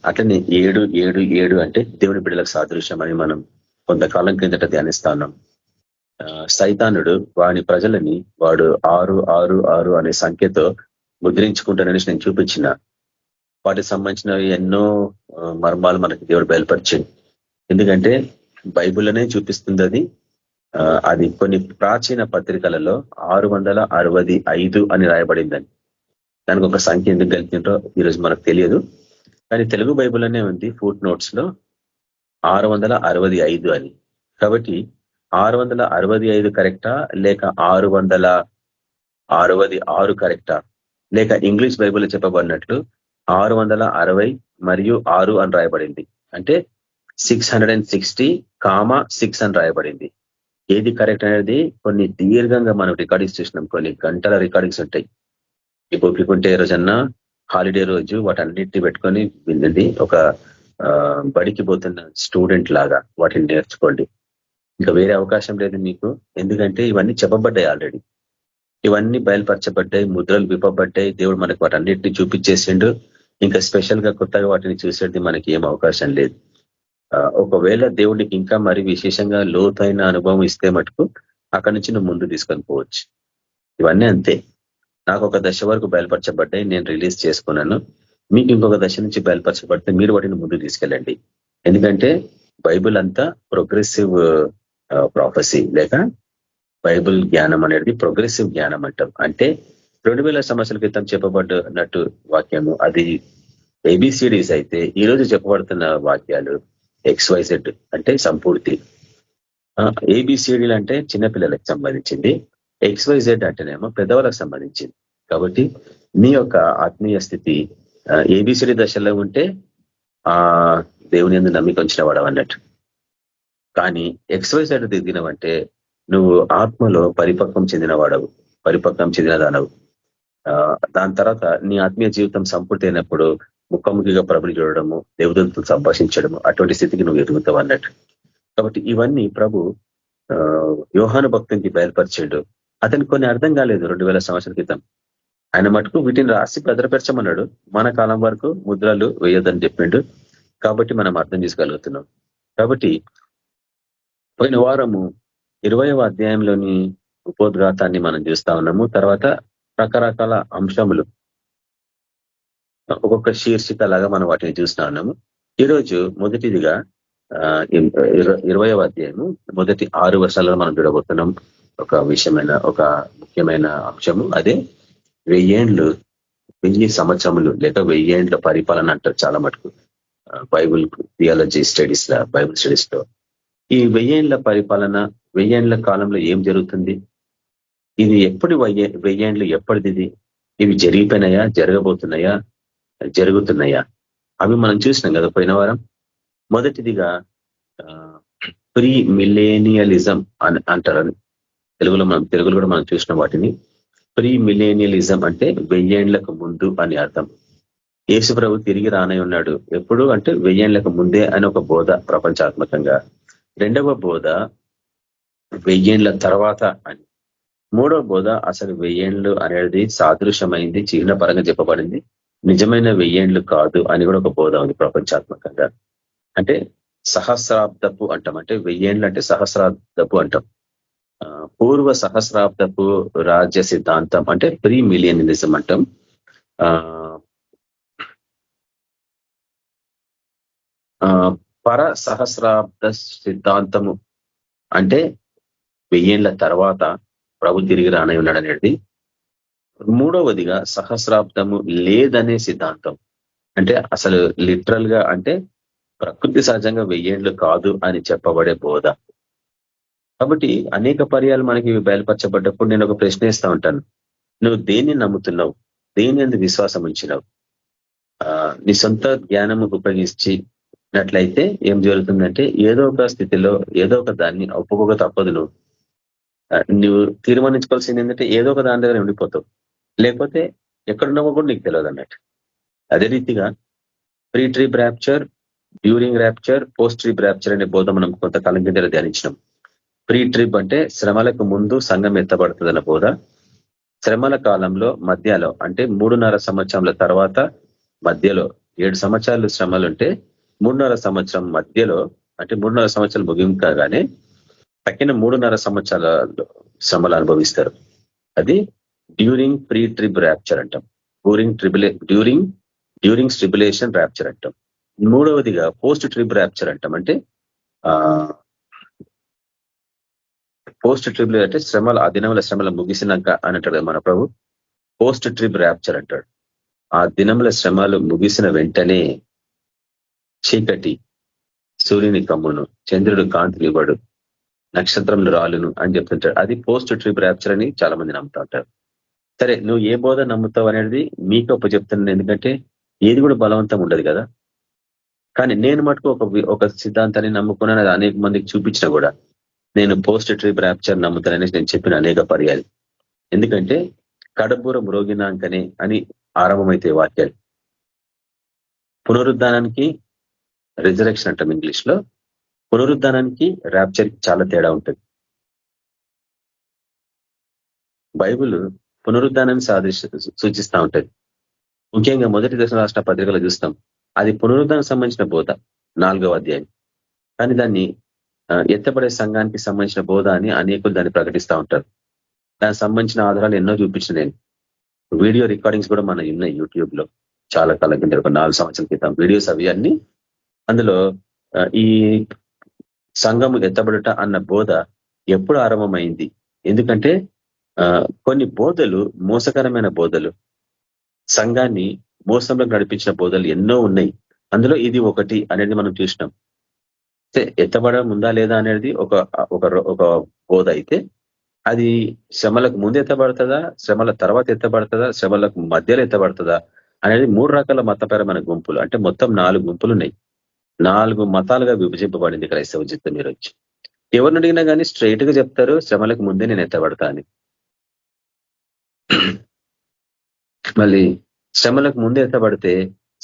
అట్లనే 7, 7, 7 అంటే దేవుని బిడ్డలకు సాదృశ్యం అని మనం కొంతకాలం క్రిందట ధ్యానిస్తా ఉన్నాం. సైతానుడు వాని ప్రజలని వాడు 6, 6, 6 అనే సంఖ్యతో ముద్రించుకుంటానని నేను చూపించిన వాటికి సంబంధించిన ఎన్నో మర్మాలు మనకి దేవుడు బయలుపరిచింది. ఎందుకంటే బైబిల్లోనే చూపిస్తుంది అది. అది కొన్ని ప్రాచీన పత్రికలలో 665 అని రాయబడిందని. దానికి ఒక సంఖ్య ఎందుకు కలిపిందో ఈరోజు మనకు తెలియదు, కానీ తెలుగు బైబిల్లోనే ఉంది ఫుట్ నోట్స్ లో 665 అని. కాబట్టి 665 కరెక్టా లేక 666 కరెక్టా, లేక ఇంగ్లీష్ బైబిల్లో చెప్పబడినట్లు 660 మరియు 6 అని రాయబడింది. అంటే 660,6 అని రాయబడింది. ఏది కరెక్ట్ అనేది కొన్ని దీర్ఘంగా మనం రికార్డింగ్స్ చేసినాం. కొన్ని గంటల రికార్డింగ్స్ ఉంటాయి. ఇప్పుడు రోజన్నా హాలిడే రోజు వాటన్నిటిని పెట్టుకొని విన్నది ఒక బడికి పోతున్న స్టూడెంట్ లాగా వాటిని నేర్చుకోండి. ఇంకా వేరే అవకాశం లేదు మీకు. ఎందుకంటే ఇవన్నీ చెప్పబడ్డాయి ఆల్రెడీ, ఇవన్నీ బయలుపరచబడ్డాయి, ముద్రలు విప్పబడ్డాయి. దేవుడు మనకు వాటన్నిటిని చూపించేసిండు. ఇంకా స్పెషల్ గా కొత్తగా వాటిని చూసేది మనకి ఏం అవకాశం లేదు. ఒకవేళ దేవుడికి ఇంకా మరి విశేషంగా లోతైన అనుభవం ఇస్తే మటుకు అక్కడి నుంచి నువ్వు ముందు తీసుకొని పోవచ్చు. ఇవన్నీ అంతే. నాకు ఒక దశ వరకు బయలుపరచబడ్డాయి, నేను రిలీజ్ చేసుకున్నాను. మీకు ఇంకొక దశ నుంచి బయలుపరచబడితే మీరు వాటిని ముందు తీసుకెళ్ళండి. ఎందుకంటే బైబుల్ అంతా ప్రోగ్రెసివ్ ప్రాఫెసీ, లేక బైబుల్ జ్ఞానం అనేది ప్రోగ్రెసివ్ జ్ఞానం అంటాం. అంటే 2000 సంవత్సరాల క్రితం చెప్పబడినట్టు వాక్యము అది ఏబిసిడీస్ అయితే, ఈ రోజు చెప్పబడుతున్న వాక్యాలు XYZ అంటే సంపూర్తి. ఏబిసిడీలు అంటే చిన్నపిల్లలకు సంబంధించింది, XYZ అంటేనేమో పెద్దవాళ్ళకి సంబంధించింది. కాబట్టి మీ యొక్క ఆత్మీయ స్థితి ఏబిసిడి దశలో ఉంటే ఆ దేవుని యందు నమ్మిక ఉంచిన వాడవు అన్నట్టు. కానీ XYZ దిగినవంటే నువ్వు ఆత్మలో పరిపక్వం చెందిన వాడవు, పరిపక్వం చెందిన దానవు. దాని తర్వాత నీ ఆత్మీయ జీవితం సంపూర్తి అయినప్పుడు ముఖాముఖిగా ప్రభుని చూడడము, దేవదూతలతో సంభాషించడము, అటువంటి స్థితికి నువ్వు ఎదుగుతావు అన్నట్టు. కాబట్టి ఇవన్నీ ప్రభు యోహాను భక్తునికి బయలుపరిచాడు. అతనికి కొన్ని అర్థం కాలేదు 2000 సంవత్సరాల క్రితం. ఆయన మటుకు వీటిని రాసి భద్రపరచమన్నాడు. మన కాలం వరకు ముద్రలు వేయొద్దని చెప్పిండు. కాబట్టి మనం అర్థం చేసుకోగలుగుతున్నాం. కాబట్టి పోయిన వారము 20వ అధ్యాయంలోని ఉపోద్ఘాతాన్ని మనం చూస్తా ఉన్నాము. తర్వాత రకరకాల అంశములు, ఒక్కొక్క శీర్షిక లాగా మనం వాటిని చూస్తా ఉన్నాము. ఈరోజు మొదటిదిగా 20వ అధ్యాయము మొదటి 6 వర్షాలను మనం చూడబోతున్నాం. ఒక విషయమైన, ఒక ముఖ్యమైన అంశము అదే 1000 సంవత్సరములు లేక 1000 పరిపాలన అంటారు చాలా మటుకు బైబుల్ థియాలజీ స్టడీస్ లో, బైబుల్ స్టడీస్ లో. ఈ 1000 పరిపాలన, 1000 కాలంలో ఏం జరుగుతుంది, ఇది ఎప్పుడు 1000 ఎప్పటిది, ఇవి జరిగిపోయినాయా, జరగబోతున్నాయా, జరుగుతున్నాయా, అవి మనం చూసినాం కదా పోయిన వారం. మొదటిదిగా ప్రీ మిలేనియలిజం అని అంటారని తెలుగులో కూడా మనం చూసిన వాటిని. ప్రీ మిలేనియలిజం అంటే 1000 ఏళ్లకు ముందు అని అర్థం. యేసు ప్రభు తిరిగి రానై ఉన్నాడు ఎప్పుడు అంటే 1000 ఏళ్లకు ముందే అని ఒక బోధ ప్రపంచాత్మకంగా. రెండవ బోధ 1000 ఏళ్ల తర్వాత అని. మూడవ బోధ అసలు 1000 ఏళ్ళు అనేది సాదృశ్యమైంది, చిహ్న పరంగా చెప్పబడింది, నిజమైన 1000 ఏళ్ళు కాదు అని కూడా ఒక బోధ ఉంది ప్రపంచాత్మకంగా. అంటే సహస్రాబ్దపు అంటాం, అంటే 1000 ఏళ్ళు అంటే సహస్రాబ్దపు అంటాం. పూర్వ సహస్రాబ్దపు రాజ్య సిద్ధాంతం అంటే ప్రీ మిలియనిజం అంటాం. పర సహస్రాబ్ద సిద్ధాంతము అంటే 1000 ఏళ్ల తర్వాత ప్రభు తిరిగి రానై ఉన్నాడు అనేది. మూడవదిగా సహస్రాబ్దము లేదనే సిద్ధాంతం, అంటే అసలు లిటరల్ గా అంటే ప్రకృతి సహజంగా 1000 ఏళ్ళు కాదు అని చెప్పబడే బోధ. కాబట్టి అనేక పర్యాలు మనకి బయలుపరచబడ్డప్పుడు నేను ఒక ప్రశ్న వేస్తా ఉంటాను, నువ్వు దేన్ని నమ్ముతున్నావు, దేని యందు విశ్వాసం ఉంచినావు? నీ సొంత జ్ఞానము ఉపయోగించినట్లయితే ఏం జరుగుతుందంటే ఏదో ఒక స్థితిలో ఏదో ఒక దాన్ని ఒప్పుకోక తప్పదు. నువ్వు తీర్మానించుకోవాల్సింది ఏంటంటే ఏదో ఒక దాని దగ్గర ఉండిపోతావు, లేకపోతే ఎక్కడున్నావో కూడా నీకు తెలియదు అన్నట్టు. అదే రీతిగా pre trip rapture, during rapture, post trip rapture అనే బోధ మనం కొంతకాలం కింద ధ్యానించినాం. ప్రీ ట్రిప్ అంటే శ్రమలకు ముందు సంఘం ఎత్తబడుతుందన్న బోధ. శ్రమల కాలంలో మధ్యలో అంటే 3.5 సంవత్సరాల తర్వాత మధ్యలో 7 సంవత్సరాలు శ్రమలు ఉంటే 3.5 సంవత్సరం మధ్యలో అంటే 3.5 సంవత్సరాలు ముగింపగానే తక్కిన 3.5 సంవత్సరాల శ్రమలు అనుభవిస్తారు. అది డ్యూరింగ్ ప్రీ ట్రిప్ ర్యాప్చర్ అంటాం, డ్యూరింగ్ ట్రిబులేషన్ ర్యాప్చర్ అంటాం. మూడవదిగా పోస్ట్ ట్రిప్ ర్యాప్చర్ అంటాం, అంటే పోస్ట్ ట్రిప్ అంటే శ్రమలు, ఆ దినముల శ్రమలు ముగిసినాక అని అంటాడు మన ప్రభు. పోస్ట్ ట్రిప్ ర్యాప్చర్ అంటాడు. ఆ దినముల శ్రమలు ముగిసిన వెంటనే చీకటి సూర్యుని కమ్మును, చంద్రుడు కాంతులు ఇవ్వడు, నక్షత్రములు రాలును అని చెప్తుంటాడు. అది పోస్ట్ ట్రిప్ ర్యాప్చర్ అని చాలా మంది నమ్ముతా ఉంటారు. సరే, నువ్వు ఏ బోధ నమ్ముతావు అనేది మీకు చెప్తున్నాను, ఎందుకంటే ఏది కూడా బలవంతం ఉండదు కదా. కానీ నేను మటుకు ఒక సిద్ధాంతాన్ని నమ్ముకున్నాను, అది అనేక మందికి చూపించిన కూడా. నేను పోస్ట్ ట్రిప్ ర్యాప్చర్ నమ్ముతాననేసి నేను చెప్పిన అనేక పర్యాలు. ఎందుకంటే కడబూర మ్రోగినాంకనే అని ఆరంభమైతే వాక్యాలు. పునరుద్ధానానికి రిజరెక్షన్ అంటాం ఇంగ్లీష్ లో, పునరుద్ధానానికి ర్యాప్చర్కి చాలా తేడా ఉంటుంది. బైబుల్ పునరుద్ధానాన్ని సూచిస్తూ ఉంటుంది. ముఖ్యంగా మొదటి దశ రాష్ట్ర పత్రికలో చూస్తాం. అది పునరుద్ధానికి సంబంధించిన బోధ 4వ అధ్యాయం. కానీ దాన్ని ఎత్తబడే సంఘానికి సంబంధించిన బోధ అని అనేకులు దాన్ని ప్రకటిస్తూ ఉంటారు. దానికి సంబంధించిన ఆధారాలు ఎన్నో చూపించిన నేను. వీడియో రికార్డింగ్స్ కూడా మన ఉన్నాయి యూట్యూబ్ లో. చాలా కాలం కింద, ఒక 4 సంవత్సరాల క్రితం వీడియోస్ అవి అన్ని. అందులో ఈ సంఘము ఎత్తబడుట అన్న బోధ ఎప్పుడు ఆరంభమైంది? ఎందుకంటే కొన్ని బోధలు, మోసకరమైన బోధలు, సంఘాన్ని మోసంలో నడిపించిన బోధలు ఎన్నో ఉన్నాయి. అందులో ఇది ఒకటి అనేది మనం చూసినాం. ఎత్తబడడం ఉందా లేదా అనేది ఒక బోధ అయితే, అది శ్రమలకు ముందు ఎత్తబడుతుందా, శ్రమల తర్వాత ఎత్తబడుతుందా, శ్రమలకు మధ్యలో ఎత్తబడుతుందా అనేది 3 రకాల మతపరమైన గుంపులు. అంటే మొత్తం 4 గుంపులు ఉన్నాయి. 4 మతాలుగా విభజింపబడింది క్రైస్తవ జీవితం. మీరు వచ్చి ఎవరిని అడిగినా కానీ స్ట్రైట్ గా చెప్తారు, శ్రమలకు ముందే నేను ఎత్తబడతా అని. మళ్ళీ శ్రమలకు ముందే ఎత్తబడితే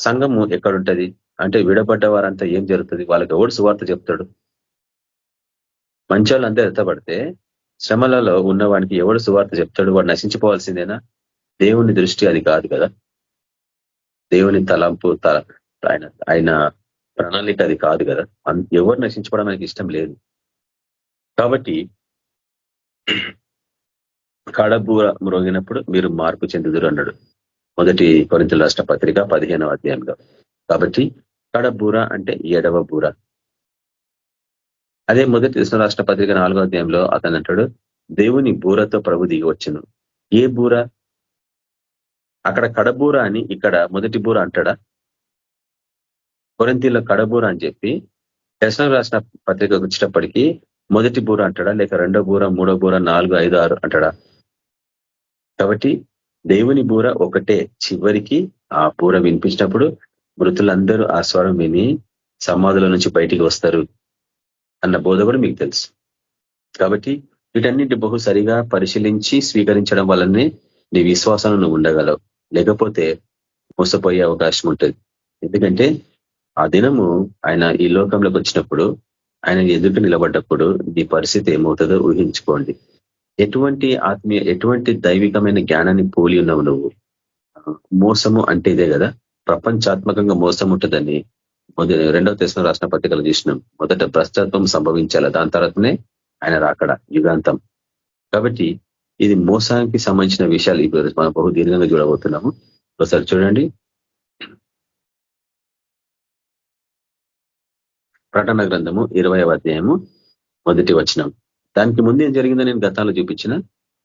సంఘము ఎక్కడుంటది అంటే, విడబడ్డ వారంతా ఏం జరుగుతుంది? వాళ్ళకి ఎవడు సువార్త చెప్తాడు? మంచి వాళ్ళంతా ఎత్తబడితే శ్రమలలో ఉన్నవాడికి ఎవడు సువార్త చెప్తాడు? వాడు నశించిపోవాల్సిందేనా? దేవుని దృష్టి అది కాదు కదా. దేవుని తలంపు, ఆయన ప్రణాళిక అది కాదు కదా. ఎవరు నశించుకోవడం మనకి ఇష్టం లేదు. కాబట్టి కడబూర మ్రోగినప్పుడు మీరు మార్పు చెందుదురు అన్నాడు మొదటి కొరింథీయుల రాష్ట్ర పత్రిక 15వ అధ్యాయంలో. కాబట్టి కడబూర అంటే 7వ బూర. అదే మొదటి దశలోని రాష్ట్ర పత్రిక 4వ అధ్యాయంలో అతను అంటాడు, దేవుని బూరతో ప్రభు దిగి వచ్చును. ఏ బూర? అక్కడ కడబూర అని, ఇక్కడ మొదటి బూర అంటాడా? కొరింథీయుల్లో కడబూర అని చెప్పి దశలోని రాష్ట్ర పత్రికకు వచ్చేటప్పటికి మొదటి బూర అంటాడా, లేక 2వ బూర, 3వ బూర, 4, 5, 6 అంటాడా? కాబట్టి దేవుని బూర ఒకటే. చివరికి ఆ బూర వినిపించినప్పుడు మృతులందరూ ఆ స్వరం విని సమాధుల నుంచి బయటికి వస్తారు అన్న బోధ కూడా మీకు తెలుసు. కాబట్టి వీటన్నిటి బహు సరిగా పరిశీలించి స్వీకరించడం వల్లనే నీ విశ్వాసంలో నువ్వు ఉండగలవు. లేకపోతే మోసపోయే అవకాశం ఉంటుంది. ఎందుకంటే ఆ దినము ఆయన ఈ లోకంలోకి వచ్చినప్పుడు, ఆయన ఎదురు నిలబడ్డప్పుడు నీ పరిస్థితి ఏమవుతుందో ఊహించుకోండి. ఎటువంటి దైవికమైన జ్ఞానాన్ని పోలి ఉన్నావు నువ్వు. మోసము అంటే ఇదే కదా. ప్రపంచాత్మకంగా మోసం ఉంటుందని 2వ దశలోని రాష్ట్ర పత్రికలు చూసినాం. మొదట భ్రష్టత్వం సంభవించాలి, దాని తర్వాతనే ఆయన రాకడ, యుగాంతం. కాబట్టి ఇది మోసానికి సంబంధించిన విషయాలు ఇప్పుడు మనం బహు దీర్ఘంగా చూడబోతున్నాము. ఒకసారి చూడండి, ప్రకటన గ్రంథము 20వ అధ్యాయము 1వ వచనం. దానికి ముందు ఏం జరిగిందో నేను గతంలో చూపించిన.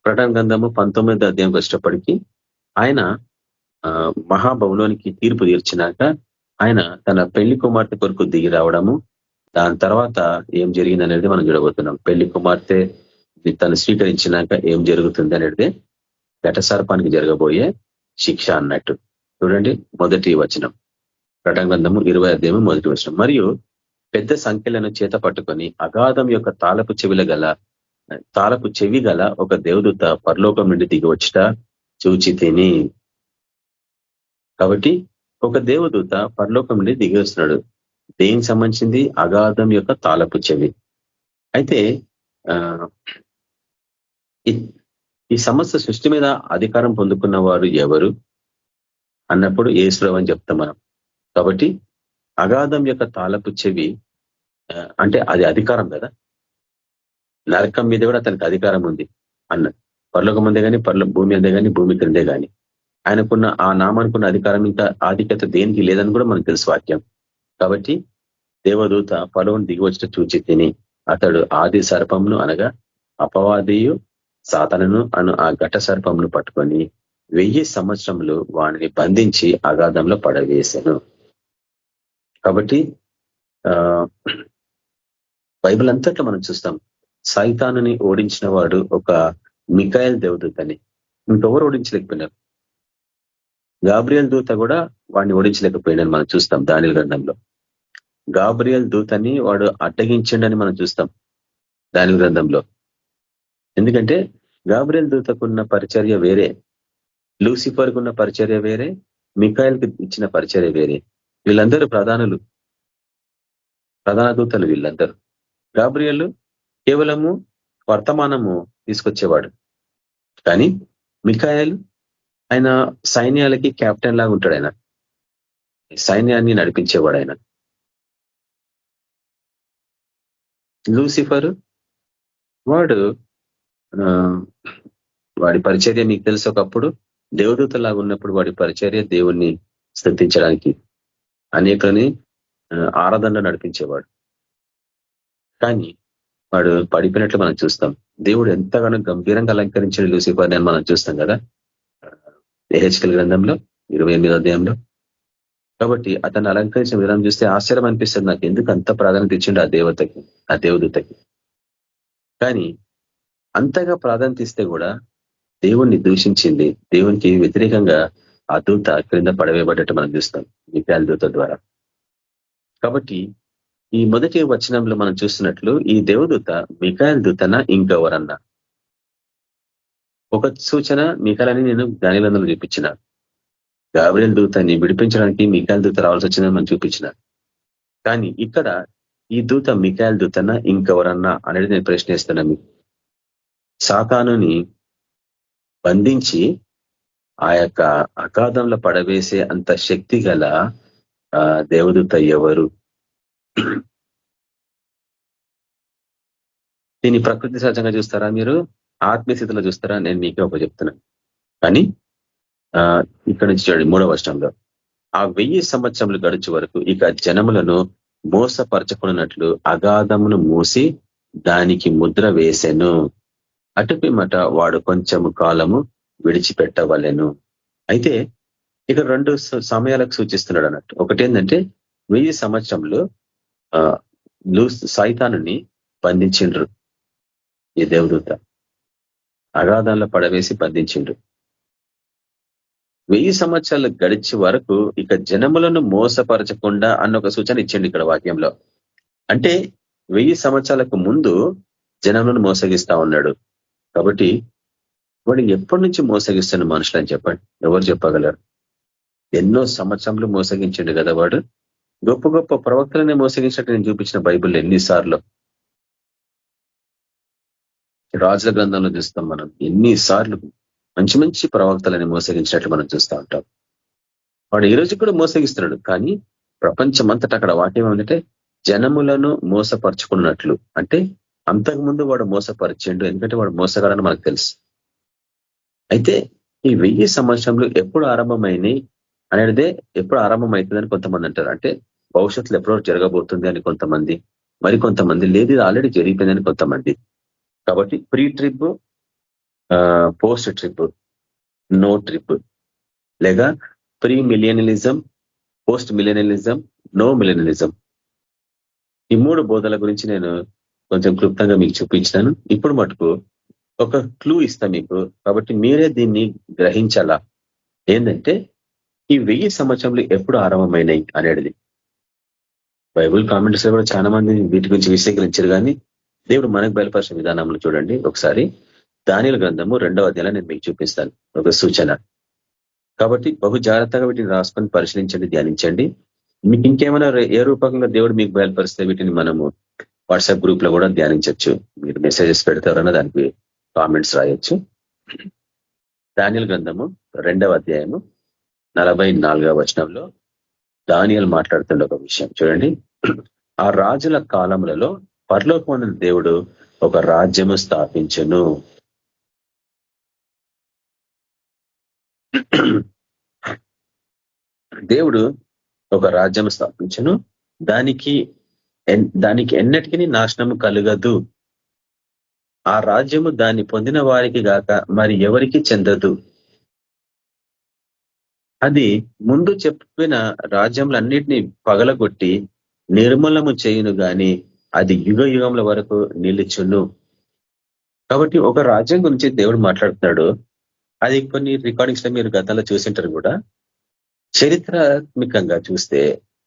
ప్రకటన గ్రంథము 19వ అధ్యాయంకి వచ్చేటప్పటికి ఆయన మహాభవనానికి తీర్పు తీర్చినాక ఆయన తన పెళ్లి కుమార్తె కొరకు దిగి రావడము, దాని తర్వాత ఏం జరిగింది అనేది మనం చూడబోతున్నాం. పెళ్లి కుమార్తె తను స్వీకరించినాక ఏం జరుగుతుంది అనేది ఘటసర్పానికి జరగబోయే శిక్ష అన్నట్టు. చూడండి, 1వ వచనం, ప్రకటన గ్రంథము 20వ అధ్యాయము 1వ వచనం. మరియు పెద్ద సంఖ్యలను చేత పట్టుకొని అగాధం యొక్క తాళపు చెవి గల ఒక దేవదూత పరలోకం నుండి దిగి వచ్చుట చూచి తిని. కాబట్టి ఒక దేవదూత పరలోకం నుండి దిగి వస్తున్నాడు. దేనికి సంబంధించింది? అగాధం యొక్క తాళపు చెవి. అయితే ఈ సమస్త సృష్టి మీద అధికారం పొందుకున్న వారు ఎవరు అన్నప్పుడు యేసుప్రభువు అని చెప్తాం మనం. కాబట్టి అగాధం యొక్క తాళపు చెవి అంటే అది అధికారం కదా. నరకం మీద కూడా అతనికి అధికారం ఉంది అన్న. పరలోకం ఉందే కానీ, భూమి అందే కానీ, భూమి క్రిందే కానీ ఆయనకున్న ఆ నామానుకున్న అధికారం ఇంకా ఆధిక్యత దేనికి లేదని కూడా మనకు తెలుసు వాక్యం. కాబట్టి దేవదూత పరలోకం దిగి వచ్చిన చూచి తిని అతడు ఆది సర్పమును అనగా అపవాదియు సాతానును ఆ ఘట సర్పమును పట్టుకొని 1000 సంవత్సరములు వాడిని బంధించి అగాధంలో పడవేశాను. కాబట్టి బైబిల్ అంతట్లో మనం చూస్తాం, సైతానుని ఓడించిన వాడు ఒక మిఖాయేలు దేవదూతని. ఇంకెవరు ఓడించలేకపోయినారు. గాబ్రియల్ దూత కూడా వాడిని ఓడించలేకపోయినని మనం చూస్తాం దానియేలు గ్రంథంలో. గాబ్రియల్ దూతని వాడు అడ్డగించిండని మనం చూస్తాం దానియేలు గ్రంథంలో. ఎందుకంటే గాబ్రియల్ దూతకున్న పరిచర్య వేరే, లూసిఫర్కు ఉన్న పరిచర్య వేరే, మిఖాయేల్కి ఇచ్చిన పరిచర్య వేరే. వీళ్ళందరూ ప్రధాన దూతలు వీళ్ళందరూ. గాబ్రియలు కేవలము వర్తమానము తీసుకొచ్చేవాడు. కానీ మిఖాయేలు ఆయన సైన్యాలకి కెప్టెన్ లాగా ఉంటాడు. ఆయన సైన్యాన్ని నడిపించేవాడు. ఆయన లూసిఫర్ వాడి పరిచర్య మీకు తెలుసు. ఒకప్పుడు దేవదూతలాగా ఉన్నప్పుడు వాడి పరిచర్య దేవుణ్ణి స్తుతించడానికి అనేకులని ఆరాధనలో నడిపించేవాడు. కానీ వాడు పడిపోయినట్లు మనం చూస్తాం. దేవుడు ఎంతగానో గంభీరంగా అలంకరించిన లూసిఫర్ అని మనం చూస్తాం కదా ఎహెచ్కేల్ గ్రంథంలో 28వ అధ్యాయంలో. కాబట్టి అతన్ని అలంకరించిన విధానం చూస్తే ఆశ్చర్యం అనిపిస్తుంది నాకు, ఎందుకు అంత ప్రాధాన్యత ఇచ్చిండు ఆ దేవతకి, ఆ దేవదూతకి. కానీ అంతగా ప్రాధాన్యత ఇస్తే కూడా దేవుణ్ణి దూషించింది, దేవునికి వ్యతిరేకంగా ఆ దూత క్రింద పడవేయబడ్డట్టు మనం చూస్తాం మిఖాయేలు దూత ద్వారా. కాబట్టి ఈ మొదటి వచనంలో మనం చూస్తున్నట్లు ఈ దేవదూత మిఖాయేలు దూతన ఇంకెవరన్నా. ఒక సూచన మిఖాయేలని నేను దానియేలు చూపించిన, గాబ్రియల్ దూతని విడిపించడానికి మిఖాయేలు దూత రావాల్సి వచ్చిందని మనం చూపించిన. కానీ ఇక్కడ ఈ దూత మిఖాయేలు దూతన ఇంకెవరన్నా అనేది నేను ప్రశ్నిస్తున్నా. సాతానుని బంధించి ఆ యొక్క అగాధంలో పడవేసే అంత శక్తి గల దేవదూత ఎవరు? దీన్ని ప్రకృతి సహజంగా చూస్తారా, మీరు ఆత్మీయ స్థితిలో చూస్తారా? నేను మీకే ఒక చెప్తున్నా. కానీ ఇక్కడ నుంచి చూడండి 3వ వచనంలో, ఆ 1000 సంవత్సరములు గడుచు వరకు ఇక జనములను మోసపరచకున్నట్లు అగాధమును మూసి దానికి ముద్ర వేసెను. అటుపిమ్మట వాడు కొంచెము కాలము విడిచిపెట్టవలెను. అయితే ఇక్కడ 2 సమయాలకు సూచిస్తున్నాడు అన్నట్టు. ఒకటేంటంటే 1000 సంవత్సరంలో సైతానుని బంధించిండ్రు. ఈ దేవదూత అగాధంలో పడవేసి బంధించిండ్రు. 1000 సంవత్సరాలు గడిచే వరకు ఇక జనములను మోసపరచకుండా అన్న ఒక సూచన ఇచ్చిండు ఇక్కడ వాక్యంలో. అంటే 1000 సంవత్సరాలకు ముందు జనములను మోసగిస్తా ఉన్నాడు. కాబట్టి వాడు ఎప్పటి నుంచి మోసగిస్తున్న మనుషులని చెప్పండి, ఎవరు చెప్పగలరు? ఎన్నో సంవత్సరంలో మోసగించిండు కదా వాడు. గొప్ప గొప్ప ప్రవక్తలనే మోసగించినట్టు నేను చూపించిన బైబిల్ ఎన్నిసార్లు. రాజుల గ్రంథంలో చూస్తాం మనం, ఎన్నిసార్లు మంచి మంచి ప్రవక్తలని మోసగించినట్లు మనం చూస్తూ ఉంటాం. వాడు ఈ రోజు కూడా మోసగిస్తున్నాడు. కానీ ప్రపంచమంతటా అక్కడ వాక్యం ఏమంటే జనములను మోసపరుచుకున్నట్లు. అంటే అంతకుముందు వాడు మోసపరిచిండు, ఎందుకంటే వాడు మోసగాడని మనకు తెలుసు. అయితే ఈ 1000 సంవత్సరంలో ఎప్పుడు ఆరంభమైనాయి అనేదే, ఎప్పుడు ఆరంభమవుతుందని కొంతమంది అంటారు. అంటే భవిష్యత్తులో ఎప్పుడో జరగబోతుంది అని కొంతమంది, మరి కొంతమంది లేదు ఇది ఆల్రెడీ జరిగిపోయిందని కొంతమంది. కాబట్టి pre trib, post trib, no trib, లేక pre millennialism, post millennialism, no millennialism. ఈ 3 బోధల గురించి నేను కొంచెం క్లుప్తంగా మీకు చూపించినాను. ఇప్పుడు మటుకు ఒక క్లూ ఇస్తా మీకు. కాబట్టి మీరే దీన్ని గ్రహించాలా. ఏంటంటే ఈ 1000 సంవత్సరంలో ఎప్పుడు ఆరంభమైనాయి అనేది. బైబుల్ కామెంట్స్ లో కూడా చాలా మంది వీటి గురించి విశ్లేషించారు. కానీ దేవుడు మనకు బయలుపరిచిన విధానంలో చూడండి ఒకసారి. దానియేలు గ్రంథము 2వ అధ్యాయంలో నేను మీకు చూపిస్తాను ఒక సూచన. కాబట్టి బహు జాగ్రత్తగా వీటిని రాసుకొని పరిశీలించండి, ధ్యానించండి. మీకు ఇంకేమైనా ఏ రూపకంగా దేవుడు మీకు బయలుపరిస్తే వీటిని మనము వాట్సాప్ గ్రూప్ లో కూడా ధ్యానించవచ్చు. మీరు మెసేజెస్ పెడతారన్న దానికి కామెంట్స్ రాయొచ్చు. దానియేలు గ్రంథము 2వ అధ్యాయము 44వ వచనంలో దానియేలు మాట్లాడుతున్న ఒక విషయం చూడండి. ఆ రాజుల కాలములలో పరలోకమందున దేవుడు ఒక రాజ్యము స్థాపించెను. దేవుడు ఒక రాజ్యం స్థాపించెను, దానికి ఎన్నటికీ నాశనము కలుగదు. ఆ రాజ్యము దాన్ని పొందిన వారికి గాక మరి ఎవరికి చెందదు. అది ముందు చెప్పిన రాజ్యములన్నిటినీ పగలగొట్టి నిర్మూలము చేయును గాని అది యుగ యుగముల వరకు నిలుచును. కాబట్టి ఒక రాజ్యం గురించి దేవుడు మాట్లాడుతున్నాడు. అది కొన్ని రికార్డింగ్స్ లో మీరు గతంలో చూసింటారు కూడా. చరిత్రాత్మకంగా చూస్తే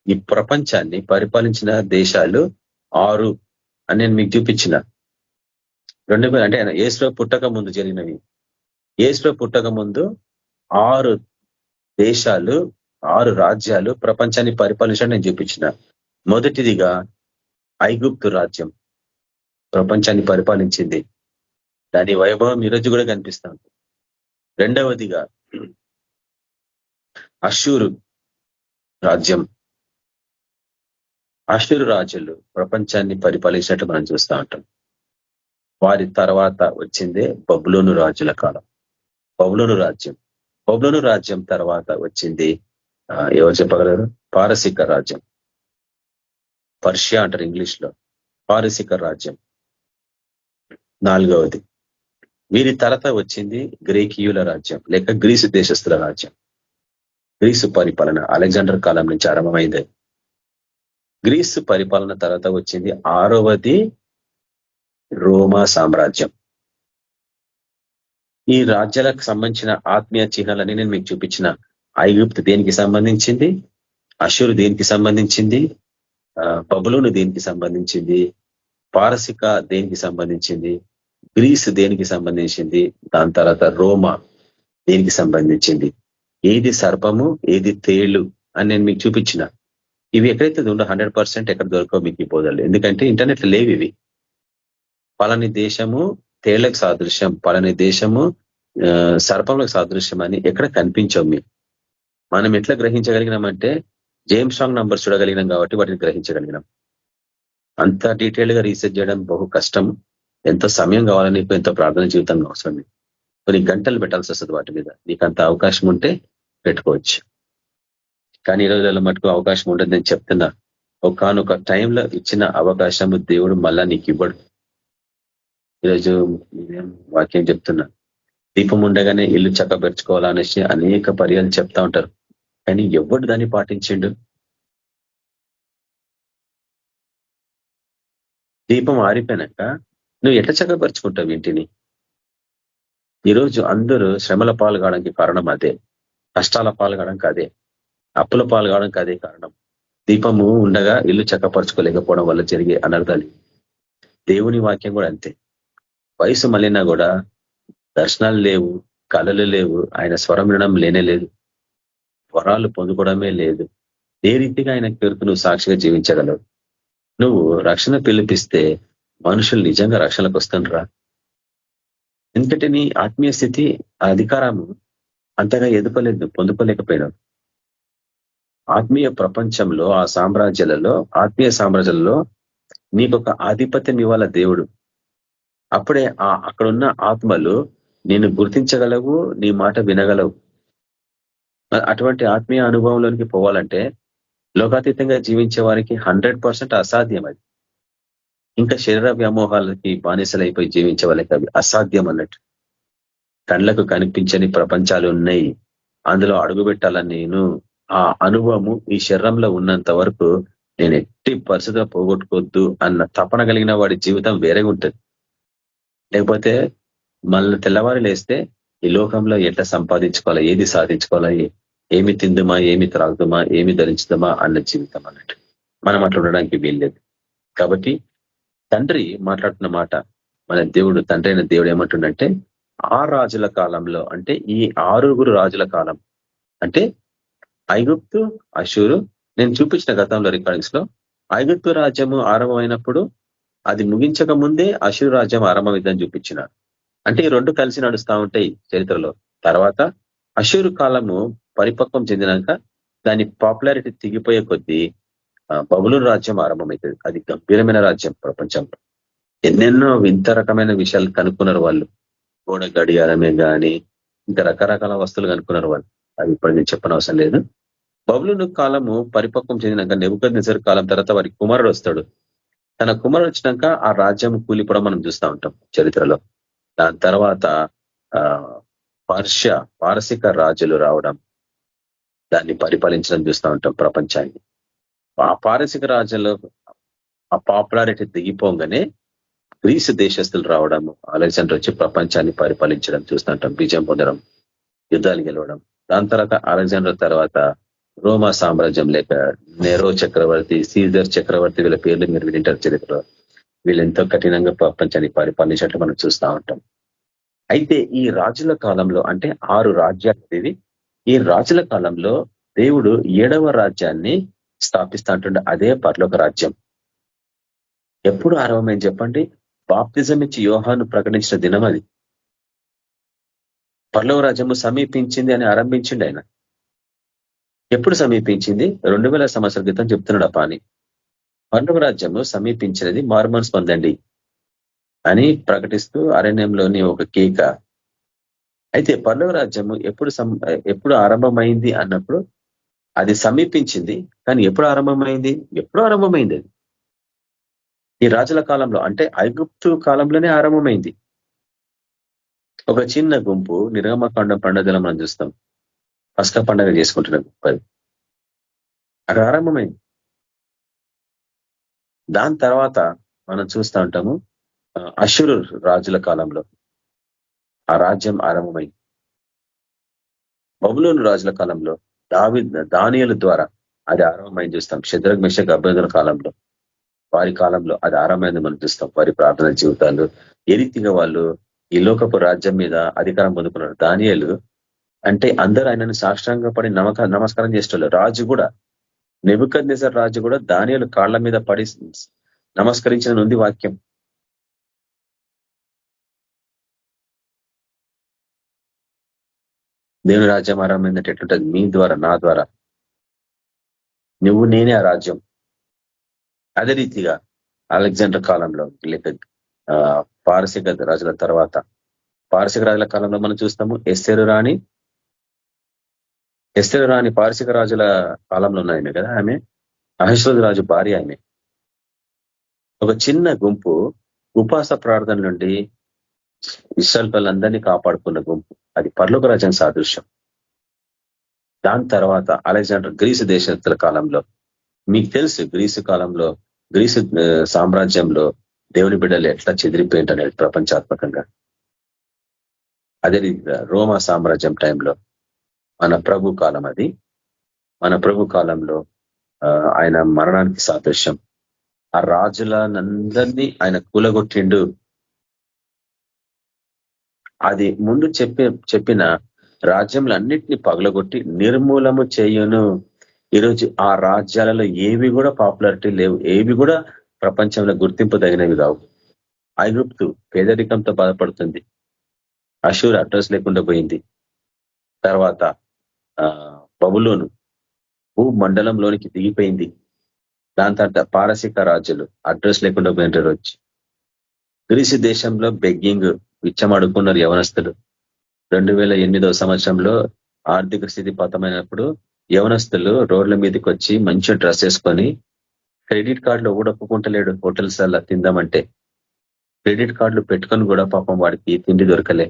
ఈ ప్రపంచాన్ని పరిపాలించిన దేశాలు 6 అని నేను మీకు చూపించిన. 2000 అంటే యేసులో పుట్టక ముందు జరిగినవి. యేసులో పుట్టక ముందు 6 దేశాలు, 6 రాజ్యాలు ప్రపంచాన్ని పరిపాలించడం నేను చూపించిన. మొదటిదిగా ఐగుప్తు రాజ్యం, ప్రపంచాన్ని పరిపాలించింది. దాని వైభవం ఈరోజు కూడా కనిపిస్తా ఉంది. రెండవదిగా అషూరు రాజ్యం. అషూరు రాజులు ప్రపంచాన్ని పరిపాలించినట్టు మనం చూస్తూ ఉంటాం. వారి తర్వాత వచ్చిందే బబులోను రాజుల కాలం. బబులోను రాజ్యం తర్వాత వచ్చింది ఎవరు చెప్పగలరు? పారసిక రాజ్యం. పర్షియా అంటారు ఇంగ్లీష్ లో. పారసిక రాజ్యం నాలుగవది. వీరి తర్వాత వచ్చింది గ్రీకియుల రాజ్యం లేక గ్రీసు దేశస్తుల రాజ్యం. గ్రీసు పరిపాలన అలెగ్జాండర్ కాలం నుంచి ఆరంభమైంది. గ్రీసు పరిపాలన తర్వాత వచ్చింది 6వది రోమా సామ్రాజ్యం. ఈ రాజ్యాలకు సంబంధించిన ఆత్మీయ చిహ్నాలని నేను మీకు చూపించిన. ఐగుప్తు దేనికి సంబంధించింది, అషూరు దేనికి సంబంధించింది, బబులోను దేనికి సంబంధించింది, పారసిక దేనికి సంబంధించింది, గ్రీసు దేనికి సంబంధించింది, దాని తర్వాత రోమా దేనికి సంబంధించింది. ఏది సర్పము ఏది తేళ్లు అని నేను మీకు చూపించిన. ఇవి ఎక్కడైతే ఉండో 100% ఎక్కడ దొరకవు మీకు ఈ బోధలు. ఎందుకంటే ఇంటర్నెట్ లేవు ఇవి. పలాని దేశము తేళ్లకు సాదృశ్యం, పలాని దేశము సర్పంలకు సాదృశ్యం అని ఎక్కడ కనిపించవు మీకు. మనం ఎట్లా గ్రహించగలిగినామంటే జేమ్స్ స్ట్రాంగ్ నంబర్స్ చూడగలిగినాం కాబట్టి వాటిని గ్రహించగలిగినాం. అంత డీటెయిల్ గా రీసెర్చ్ చేయడం బహు కష్టం. ఎంతో సమయం కావాలని ఎంతో ప్రార్థన జీవితం అవసరం. కొన్ని గంటలు పెట్టాల్సి వస్తుంది వాటి మీద. నీకు అంత అవకాశం ఉంటే పెట్టుకోవచ్చు. కానీ ఈ రోజులలో మటుకు అవకాశం ఉండదు. నేను చెప్తున్నా, ఒకానొక టైంలో ఇచ్చిన అవకాశము దేవుడు మళ్ళా నీకు ఇవ్వడు. ఈరోజు వాక్యం చెప్తున్నా, దీపం ఉండగానే ఇల్లు చక్కబెరుచుకోవాలనేసి అనేక పర్యాలు చెప్తా ఉంటారు. కానీ ఎవడు దాన్ని పాటించిండు? దీపం ఆరిపోయినాక నువ్వు ఎట్లా చక్కబెరుచుకుంటావు ఇంటిని? ఈరోజు అందరూ శ్రమల పాలు కావడానికి కారణం అదే, కష్టాల పాలు కావడానికి అదే, అప్పుల పాలు కావడానికి అదే కారణం. దీపము ఉండగా ఇల్లు చక్కపరచుకోలేకపోవడం వల్ల జరిగే అనర్థాలు. దేవుని వాక్యం కూడా అంతే. వయసు మళ్ళినా కూడా దర్శనాలు లేవు, కళలు లేవు, ఆయన స్వరం వినడం లేనేలేదు, వరాలు పొందుకోవడమే లేదు. ఏ రీతిగా ఆయన పేరుకు నువ్వు సాక్షిగా జీవించగలవు? నువ్వు రక్షణ పిలిపిస్తే మనుషులు నిజంగా రక్షణకు వస్తుండ్రా? ఎందుకంటే నీ ఆత్మీయ స్థితి, అధికారము అంతగా ఎదుకోలేదు, పొందుకోలేకపోయినావు. ఆత్మీయ ప్రపంచంలో, ఆ సామ్రాజ్యాలలో, ఆత్మీయ సామ్రాజ్యాలలో నీకొక ఆధిపత్యం ఇవ్వాల దేవుడు. అప్పుడే అక్కడున్న ఆత్మలు నేను గుర్తించగలవు, నీ మాట వినగలవు. అటువంటి ఆత్మీయ అనుభవంలోనికి పోవాలంటే లోకాతీతంగా జీవించే వారికి 100% అసాధ్యం అది. ఇంకా శరీర వ్యామోహాలకి బానిసలైపోయి జీవించే వాళ్ళకి అవి అసాధ్యం అన్నట్టు. కళ్ళకు కనిపించని ప్రపంచాలు ఉన్నాయి, అందులో అడుగుపెట్టాలని నేను ఆ అనుభవము ఈ శరీరంలో ఉన్నంత వరకు నేను ఎట్టి పరిస్థితిగా పోగొట్టుకోవద్దు అన్న తపన కలిగిన వాడి జీవితం వేరేగా ఉంటుంది. లేకపోతే మళ్ళీ తెల్లవారు లేస్తే ఈ లోకంలో ఎట్లా సంపాదించుకోవాలా, ఏది సాధించుకోవాలా, ఏమి తిందుమా, ఏమి త్రాగుదామా, ఏమి ధరించుదామా అన్న జీవితం అన్నట్టు. మనం అట్లా ఉండడానికి వీల్లేదు. కాబట్టి తండ్రి మాట్లాడుతున్న మాట, మన దేవుడు, తండ్రి అయిన దేవుడు ఏమంటుండంటే, ఆ రాజుల కాలంలో, అంటే ఈ 6 రాజుల కాలం, అంటే ఐగుప్తు, అషూరు, నేను చూపించిన గతంలో రికార్డింగ్స్ లో ఐగుప్తు రాజ్యము ఆరంభమైనప్పుడు అది ముగించక ముందే అషూరు రాజ్యం ఆరంభమైందని చూపించిన. అంటే ఈ రెండు కలిసి నడుస్తూ ఉంటాయి చరిత్రలో. తర్వాత అషూరు కాలము పరిపక్వం చెందినాక దాని పాపులారిటీ తిగిపోయే కొద్దీ బబులోను రాజ్యం ఆరంభమవుతుంది. అది గంభీరమైన రాజ్యం. ప్రపంచంలో ఎన్నెన్నో వింత రకమైన విషయాలు కనుక్కున్నారు వాళ్ళు. గోడ గడియారమే కానీ ఇంకా రకరకాల వస్తువులు కనుక్కున్నారు వాళ్ళు. అది ఇప్పుడు నేను చెప్పనవసరం లేదు. బబులోను కాలము పరిపక్వం చెందినాక నెబుకద్నెజర్ కాలం తర్వాత వారి కుమారుడు వస్తాడు. తన కుమారుడు వచ్చినాక ఆ రాజ్యం కూలిపోవడం మనం చూస్తూ ఉంటాం చరిత్రలో. దాని తర్వాత పారసిక రాజులు రావడం, దాన్ని పరిపాలించడం చూస్తూ ఉంటాం ప్రపంచాన్ని. ఆ పారసిక రాజ్యంలో ఆ పాపులారిటీ దిగిపోగానే గ్రీసు దేశస్తులు రావడము, అలెగ్జాండర్ వచ్చి ప్రపంచాన్ని పరిపాలించడం చూస్తుంటాం, విజయం పొందడం, యుద్ధాలు గెలవడం. దాని తర్వాత అలెగ్జాండర్ తర్వాత రోమా సామ్రాజ్యం లేక నెరో చక్రవర్తి, సీజర్ చక్రవర్తి, వీళ్ళ పేర్లు మీరు వింటారు చరిత్రలో. వీళ్ళు ఎంతో కఠినంగా ప్రపంచాన్ని పరిపాలించినట్లు మనం చూస్తూ ఉంటాం. అయితే ఈ రాజుల కాలంలో, అంటే 6 రాజ్యాలు ఇవి. ఈ రాజుల కాలంలో దేవుడు 7వ రాజ్యాన్ని స్థాపిస్తా అంటుండే, అదే పరలోక రాజ్యం. ఎప్పుడు ఆరంభమైంది చెప్పండి? బాప్తిజం ఇచ్చి యోహాను ప్రకటించిన దినం అది. పరలోక రాజ్యము సమీపించింది అని ఆరంభించింది ఆయన. ఎప్పుడు సమీపించింది? 2000 సంవత్సరాల క్రితం చెప్తున్నాడు ఆ పాని. పరలోక రాజ్యము సమీపించినది, మారుమనసు పొందండి అని ప్రకటిస్తూ అరణ్యంలోని ఒక కేక. అయితే పరలోక రాజ్యము ఎప్పుడు ఆరంభమైంది అన్నప్పుడు అది సమీపించింది. కానీ ఎప్పుడు ఆరంభమైంది? ఎప్పుడు ఆరంభమైంది అది ఈ రాజుల కాలంలో, అంటే ఐగుప్తు కాలంలోనే ఆరంభమైంది. ఒక చిన్న గుంపు నిర్గమకాండం పండుగలో మనం చూస్తాం, పస్కా పండుగ చేసుకుంటున్న గుంపు అది అక్కడ ఆరంభమైంది. దాని తర్వాత మనం చూస్తూ ఉంటాము అష్షూరు రాజుల కాలంలో ఆ రాజ్యం ఆరంభమైంది. బబులోను రాజుల కాలంలో దానియేలు ద్వారా అది ఆరంభమైంది చూస్తాం. షద్రక్ మెషక్ అబేద్నెగో కాలంలో, వారి కాలంలో అది ఆరంభమైంది మనం చూస్తాం. వారి ప్రార్థన జీవితాలు ఏ రీతిగా వాళ్ళు ఈ లోకపు రాజ్యం మీద అధికారం పొందుకున్నారు. దానియేలు అంటే అందరూ ఆయనను సాష్టాంగ పడి నమస్కారం చేసేవాళ్ళు. రాజు కూడా, నెబుకద్నెజర్ రాజు కూడా దానియేలు కాళ్ల మీద పడి నమస్కరించిన ఉంది వాక్యం. దేవుని రాజ్యం ఆరంభమైందంటే ఎట్లుంటుంది? మీ ద్వారా, నా ద్వారా, నువ్వు నేనే ఆ రాజ్యం. అదే రీతిగా అలెగ్జాండర్ కాలంలో, లేక పారసిక రాజుల తర్వాత పారసిక రాజుల కాలంలో మనం చూస్తాము ఎస్తేరు రాణి పారసిక రాజుల కాలంలో ఉన్నాయమే కదా ఆమె. అహశ్వరు రాజు భార్య ఆమె. ఒక చిన్న గుంపు ఉపాస ప్రార్థన నుండి ఇశ్రాయేలు పిల్లలందరినీ కాపాడుకున్న గుంపు, అది పరలోక రాజ్యం సాదృశ్యం. దాని తర్వాత అలెగ్జాండర్ గ్రీసు దేశస్తుల కాలంలో, మీకు తెలుసు గ్రీసు కాలంలో, గ్రీసు సామ్రాజ్యంలో దేవుని బిడ్డలు ఎట్లా చెదిరిపోయింటనేది ప్రపంచాత్మకంగా. అదే రీతిగా రోమా సామ్రాజ్యం టైంలో మన ప్రభు కాలం, అది మన ప్రభు కాలంలో ఆయన మరణానికి సాదృశ్యం. ఆ రాజులందరినీ ఆయన కూలగొట్టిండు. అది ముందు చెప్పిన రాజ్యములన్నిటినీ పగలగొట్టి నిర్మూలము చేయును. ఈరోజు ఆ రాజ్యాలలో ఏవి కూడా పాపులారిటీ లేవు, ఏవి కూడా ప్రపంచంలో గుర్తింపు తగినవి కావు. ఐగుప్తు పేదరికంతో బాధపడుతుంది, అషూర్ అడ్రస్ లేకుండా పోయింది. తర్వాత బబులోను భూమండలంలోనికి దిగిపోయింది. దాని తర్వాత పారసిక రాజులు అడ్రస్ లేకుండా పోయిన రోజు. గ్రీసు దేశంలో బెగ్గింగ్ విచ్చమడుకున్నారు యవనస్తులు. 2008వ సంవత్సరంలో ఆర్థిక స్థితి పతమైనప్పుడు యవనస్తులు రోడ్ల మీదకి వచ్చి మంచి డ్రెస్ వేసుకొని, క్రెడిట్ కార్డులు ఊడప్పుకుంటలేడు హోటల్స్ అలా తిందామంటే, క్రెడిట్ కార్డులు పెట్టుకొని కూడా పాపం వాడికి తిండి దొరకలే.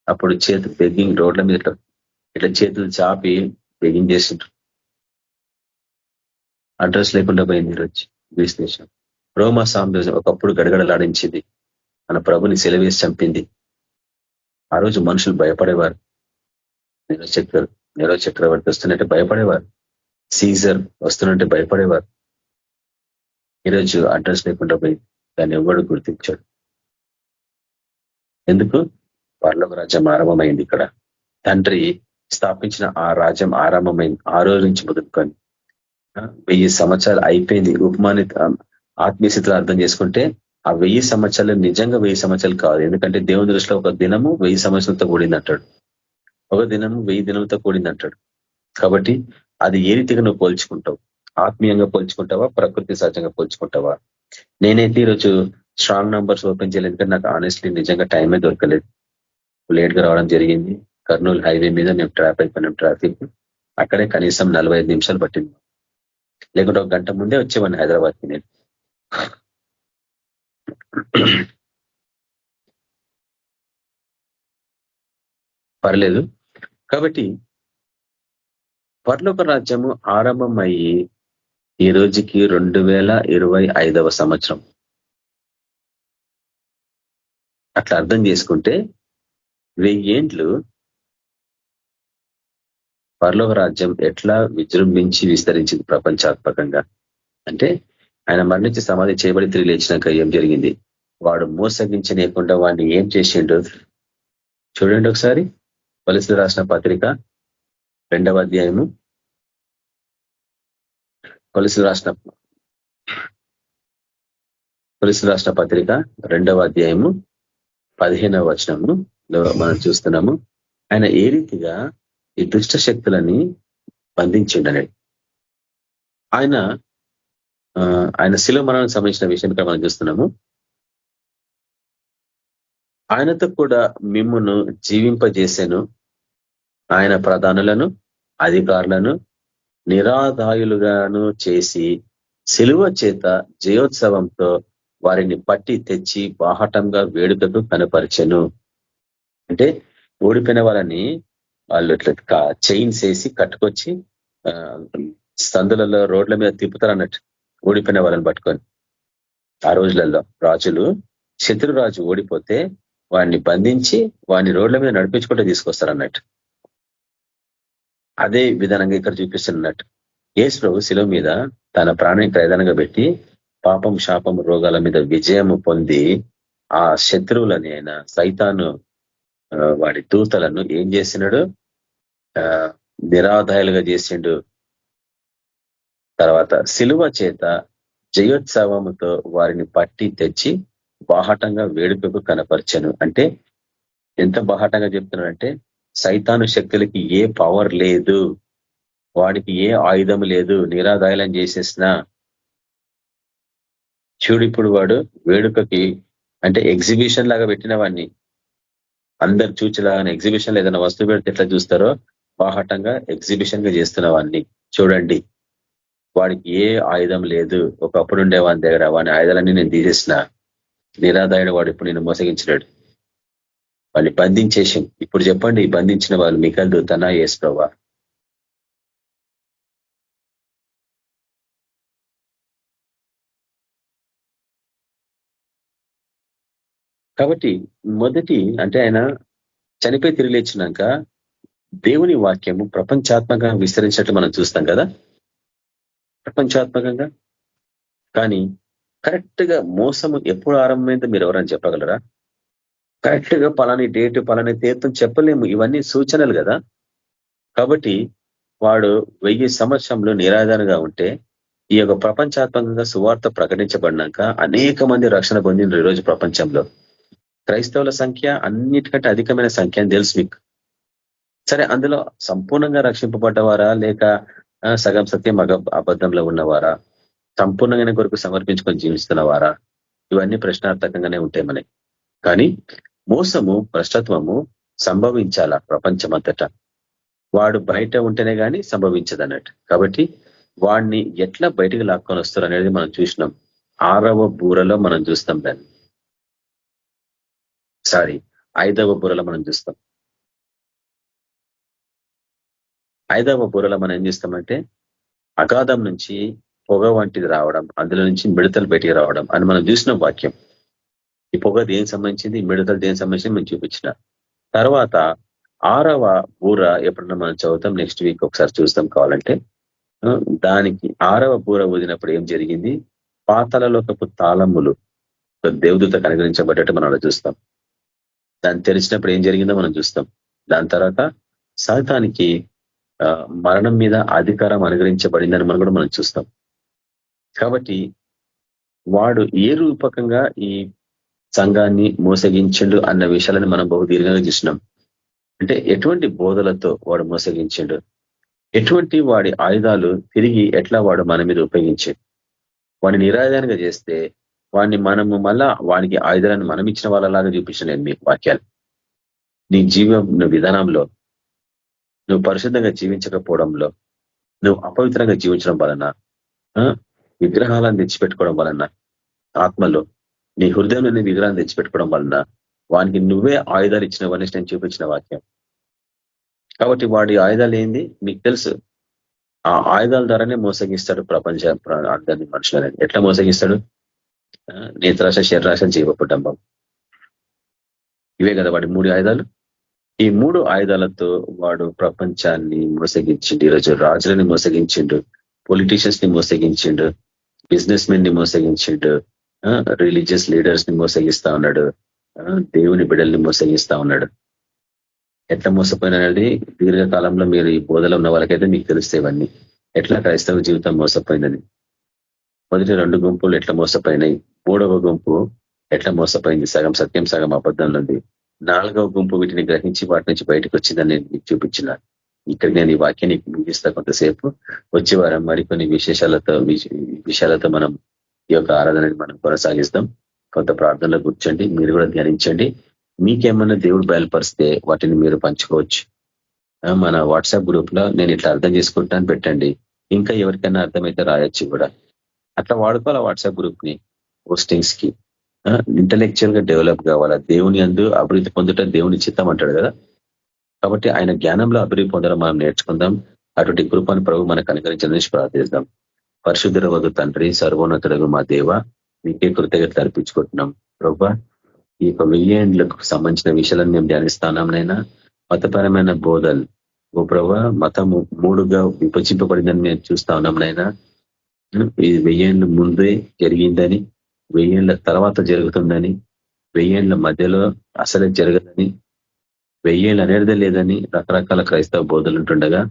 అప్పుడు బెగ్గింగ్ రోడ్ల మీద ఇట్లా చేతులు చాపి బెగ్గింగ్ చేసిండ్రు. అడ్రస్ లేకుండా పోయింది ఈరోజు గ్రీస్ దేశం. రోమా సామ్రాజ్యం ఒకప్పుడు గడగడలాడించింది, మన ప్రభుని సెలవేసి చంపింది. ఆ రోజు మనుషులు భయపడేవారు. నెరో చక్రవర్తి వస్తున్నట్టే భయపడేవారు, సీజర్ వస్తున్నట్టే భయపడేవారు. ఈరోజు అడ్రస్ లేకుండా పోయింది, దాన్ని ఎవడు గుర్తించాడు. ఎందుకు? పరలోక రాజ్యం ఆరంభమైంది. ఇక్కడ తండ్రి స్థాపించిన ఆ రాజ్యం ఆరంభమైంది. ఆ రోజు నుంచి మొదలుకొని 1000 సంవత్సరాలు అయిపోయింది. ఉపమాని ఆత్మీయ స్థితిలో అర్థం చేసుకుంటే ఆ 1000 సంవత్సరాలు నిజంగా 1000 సంవత్సరాలు కాదు. ఎందుకంటే దేవుని దృష్టిలో ఒక దినము 1000 సంవత్సరాలతో కూడింది అంటాడు, ఒక దినము 1000 దినంతో కూడింది అంటాడు. కాబట్టి అది ఏ రీతిగా నువ్వు పోల్చుకుంటావు? ఆత్మీయంగా పోల్చుకుంటావా, ప్రకృతి సహజంగా పోల్చుకుంటావా? నేనైతే ఈరోజు స్ట్రాంగ్ నంబర్స్ ఓపెన్ చేయలేదు, ఎందుకంటే నాకు ఆనెస్ట్లీ నిజంగా టైమే దొరకలేదు. లేట్ గా రావడం జరిగింది. కర్నూలు హైవే మీద మేము ట్రాప్ అయిపోయినాం. ట్రాఫిక్ అక్కడే కనీసం 45 నిమిషాలు పట్టింది. లేకుంటే 1 గంట ముందే వచ్చేవాడిని హైదరాబాద్కి నేను. పర్లేదు. కాబట్టి పరలోక రాజ్యము ఆరంభమయ్యి ఈ రోజుకి 2025వ సంవత్సరం. అట్లా అర్థం చేసుకుంటే 1000 ఏండ్లు పరలోక రాజ్యం ఎట్లా విజృంభించి విస్తరించింది ప్రపంచాత్మకంగా. అంటే ఆయన మరణించి సమాధి చేయబడి తిరిగి లేచినాక ఏం జరిగింది? వాడు మోసగించనీయకుండా వాడిని ఏం చేసిండు చూడండి ఒకసారి. కొలస్సీయులకు రాసిన పత్రిక 2వ అధ్యాయము, కొలస్సీయులకు రాసిన కొలస్సీలు రాసిన పత్రిక 2వ అధ్యాయము 15వ వచనంలో మనం చూస్తున్నాము. ఆయన ఏ రీతిగా ఈ దుష్ట శక్తులని బంధించిండనేది. ఆయన శిలువ మరణానికి సంబంధించిన విషయం ఇక్కడ మనం చూస్తున్నాము. ఆయనతో కూడా మిమ్మును జీవింపజేసెను. ఆయన ప్రధానులను అధికారులను నిరాదాయులుగాను చేసి శిలువ చేత జయోత్సవంతో వారిని పట్టి తెచ్చి బాహటంగా వేడుకకు కనపరిచెను. అంటే ఓడిపోయిన వాళ్ళని వాళ్ళు ఇట్లా చైన్స్ వేసి కట్టుకొచ్చి సందులలో రోడ్ల మీద తిప్పుతారు అన్నట్టు, ఓడిపోయిన వాళ్ళని పట్టుకొని. ఆ రోజులలో రాజులు శత్రురాజు ఓడిపోతే వాడిని బంధించి వాడిని రోడ్ల మీద నడిపించుకుంటూ తీసుకొస్తారు అన్నట్టు. అదే విధానంగా ఇక్కడ చూపిస్తున్నట్టు యేసు ప్రభు శిలువ మీద తన ప్రాణాన్ని ప్రధానంగా పెట్టి పాపం శాపం రోగాల మీద విజయము పొంది ఆ శత్రువులని ఆయన సైతాను వాడి దూతలను ఏం చేసినాడు, నిరాదాయాలుగా చేసిండు. తర్వాత శిలువ చేత జయోత్సవముతో వారిని పట్టి తెచ్చి బాహటంగా వేడుకకు కనపరచను. అంటే ఎంత బాహటంగా చెప్తున్నాడంటే సైతాను శక్తులకి ఏ పవర్ లేదు, వాడికి ఏ ఆయుధం లేదు, నిరాదాయాలను చేసేసిన. చూడు ఇప్పుడు వాడు వేడుకకి అంటే ఎగ్జిబిషన్ లాగా పెట్టిన వాడిని అందరు చూచేలాగానే ఎగ్జిబిషన్ ఏదైనా వస్తువు పెడితే ఎట్లా చూస్తారో బాహటంగా ఎగ్జిబిషన్ గా చేస్తున్న వాడిని చూడండి. వాడికి ఏ ఆయుధం లేదు. ఒకప్పుడు ఉండే వాని దగ్గర వాని ఆయుధాలన్నీ నేను తీసేసిన. నిరాదాయుడు వాడు ఇప్పుడు నేను మోసగించినాడు, వాడిని బంధించేసి. ఇప్పుడు చెప్పండి, బంధించిన వాళ్ళు మికల్ దూతనా యేసు ప్రభువా? కాబట్టి మొదటి అంటే ఆయన చనిపోయి తిరిగి లేచినాక దేవుని వాక్యము ప్రపంచాత్మకంగా విస్తరించినట్లు మనం చూస్తాం కదా, ప్రపంచాత్మకంగా. కానీ కరెక్ట్ గా మోసము ఎప్పుడు ఆరంభమైందో మీరు ఎవరైనా చెప్పగలరా? కరెక్ట్ గా పలాని డేటు పలాని తీర్థం చెప్పలేము. ఇవన్నీ సూచనలు కదా. కాబట్టి వాడు 1000 సంవత్సరంలో నిరాధారణగా ఉంటే ఈ యొక్క ప్రపంచాత్మకంగా సువార్త ప్రకటించబడినాక అనేక మంది రక్షణ పొందిన ఈరోజు ప్రపంచంలో క్రైస్తవుల సంఖ్య అన్నిటికంటే అధికమైన సంఖ్య అని తెలుసు మీకు. సరే, అందులో సంపూర్ణంగా రక్షింపబడ్డవారా లేక సగం సత్యం అబద్ధంలో ఉన్నవారా, సంపూర్ణంగా కొరకు సమర్పించుకొని జీవిస్తున్నవారా, ఇవన్నీ ప్రశ్నార్థకంగానే ఉంటాయి మనకి. కానీ మోసము భ్రష్టత్వము సంభవించాల ప్రపంచమంతటా. వాడు బయట ఉంటేనే కానీ సంభవించదు అన్నట్టు. కాబట్టి వాడిని ఎట్లా బయటికి లాక్కొని వస్తారు అనేది మనం చూసినాం. 6వ బూరలో మనం చూస్తాం దాన్ని. 5వ బూరలో మనం చూస్తాం. 5వ బూరలో మనం ఏం చేస్తామంటే అగాధం నుంచి పొగ వంటిది రావడం, అందులో నుంచి మిడతలు బయటికి రావడం అని మనం చూసిన వాక్యం. ఈ పొగ దేనికి సంబంధించింది, మిడతలు దేనికి సంబంధించింది మనం చూపించిన తర్వాత 6వ బూర ఎప్పుడన్నా మనం చదువుతాం. నెక్స్ట్ వీక్ ఒకసారి చూస్తాం కావాలంటే. దానికి 6వ బూర ఊదినప్పుడు ఏం జరిగింది, పాతాళలోకపు తాళములు దేవదూతకు అనుగ్రహించబడ్డట్టు మనం అలా చూస్తాం. దాన్ని తెరిచినప్పుడు ఏం జరిగిందో మనం చూస్తాం. దాని తర్వాత సైతానికి మరణం మీద అధికారం అనుగ్రహించబడిందని మనం కూడా మనం చూస్తాం. కాబట్టి వాడు ఏ రూపకంగా ఈ సంఘాన్ని మోసగించిండు అన్న విషయాలను మనం బహుదీర్ఘంగా చూసినాం. అంటే ఎటువంటి బోధలతో వాడు మోసగించిండు, ఎటువంటి వాడి ఆయుధాలు తిరిగి ఎట్లా వాడు మన మీద ఉపయోగించాడు. వాడిని నిరాయుధానంగా చేస్తే వాడిని మనము మళ్ళా వానికి ఆయుధాలను మనం ఇచ్చిన వాళ్ళలాగా చూపించిన నేను మీకు వాక్యాలు. నీ జీవన విధానంలో నువ్వు పరిశుద్ధంగా జీవించకపోవడంలో, నువ్వు అపవిత్రంగా జీవించడం వలన, విగ్రహాలను తెచ్చిపెట్టుకోవడం వలన, ఆత్మలో నీ హృదయంలోని విగ్రహాన్ని తెచ్చిపెట్టుకోవడం వలన వానికి నువ్వే ఆయుధాలు ఇచ్చినవన్నీ నేను చూపించిన వాక్యం. కాబట్టి వాడి ఆయుధాలు ఏంది మీకు తెలుసు. ఆ ఆయుధాల ద్వారానే మోసగిస్తాడు ప్రపంచ అందరినీ మనుషులని. ఎట్లా మోసగిస్తాడు? నేత్రాశ, శరీరాశ, జీవకుటుంబం, ఇవే కదా వాడి 3 ఆయుధాలు. ఈ 3 ఆయుధాలతో వాడు ప్రపంచాన్ని మోసగించిండు. ఈరోజు రాజులని మోసగించిండు, పొలిటీషియన్స్ ని మోసగించిండు, బిజినెస్ మెన్ ని మోసగించిండు, రిలీజియస్ లీడర్స్ ని మోసగిస్తా ఉన్నాడు, దేవుని బిడ్డల్ని మోసగిస్తా ఉన్నాడు. ఎట్లా మోసపోయినది దీర్ఘకాలంలో మీరు ఈ బోధలో ఉన్న వాళ్ళకైతే మీకు తెలుస్తాయి ఇవన్నీ. ఎట్లా క్రైస్తవ జీవితం మోసపోయిందని. మొదటి 2 గుంపులు ఎట్లా మోసపోయినాయి, మూడవ గుంపు ఎట్లా మోసపోయింది, సగం సత్యం సగం అబద్ధం ఉంది. 4వ గుంపు వీటిని గ్రహించి వాటి నుంచి బయటకు వచ్చిందని నేను మీకు చూపించిన. ఇక్కడ నేను ఈ వాక్యాన్ని ముగిస్తా కొంతసేపు. వచ్చే వారం మరికొన్ని విషయాలతో మనం ఈ యొక్క ఆరాధనని మనం కొనసాగిస్తాం. కొంత ప్రార్థనలో కూర్చోండి, మీరు కూడా ధ్యానించండి. మీకేమన్నా దేవుడు బయలుపరిస్తే వాటిని మీరు పంచుకోవచ్చు. మన వాట్సాప్ గ్రూప్ లో నేను ఇట్లా అర్థం చేసుకుంటాను పెట్టండి. ఇంకా ఎవరికైనా అర్థమైతే రాయొచ్చు కూడా. అట్లా వాడుకోవాలా వాట్సాప్ గ్రూప్ ని పోస్టింగ్స్ కి. ఇంటలెక్చువల్ గా డెవలప్ కావాలా. దేవుని యందు అభివృద్ధి పొందుట దేవుని చిత్తం అంటాడు కదా. కాబట్టి ఆయన జ్ఞానంలో అభివృద్ధి పొందడం మనం నేర్చుకుందాం. అటువంటి కృపను ప్రభు మనకు అనుగ్రహించాలని ప్రార్థిస్తాం. పరిశుద్ధ వగు తండ్రి, సర్వోన్నతుడు మా దేవ, మీకే కృతజ్ఞతలు అర్పించుకుంటున్నాం ప్రభు. ఈ యొక్క 1000 ఏండ్లకు సంబంధించిన విషయాలను మేము ధ్యానిస్తాంనైనా. మతపరమైన బోధలు ఓ ప్రభు, మతము 3గా విభజింపబడిందని మేము చూస్తా ఉన్నాం నైనా. ఇది 1000 ఏండ్ల ముందే జరిగిందని, 1000 ఏండ్ల తర్వాత జరుగుతుందని, 1000 ఏండ్ల మధ్యలో అసలే జరగదని, 1000 ఏళ్ళు అనేది లేదని రకరకాల క్రైస్తవ బోధలు ఉంటుండగా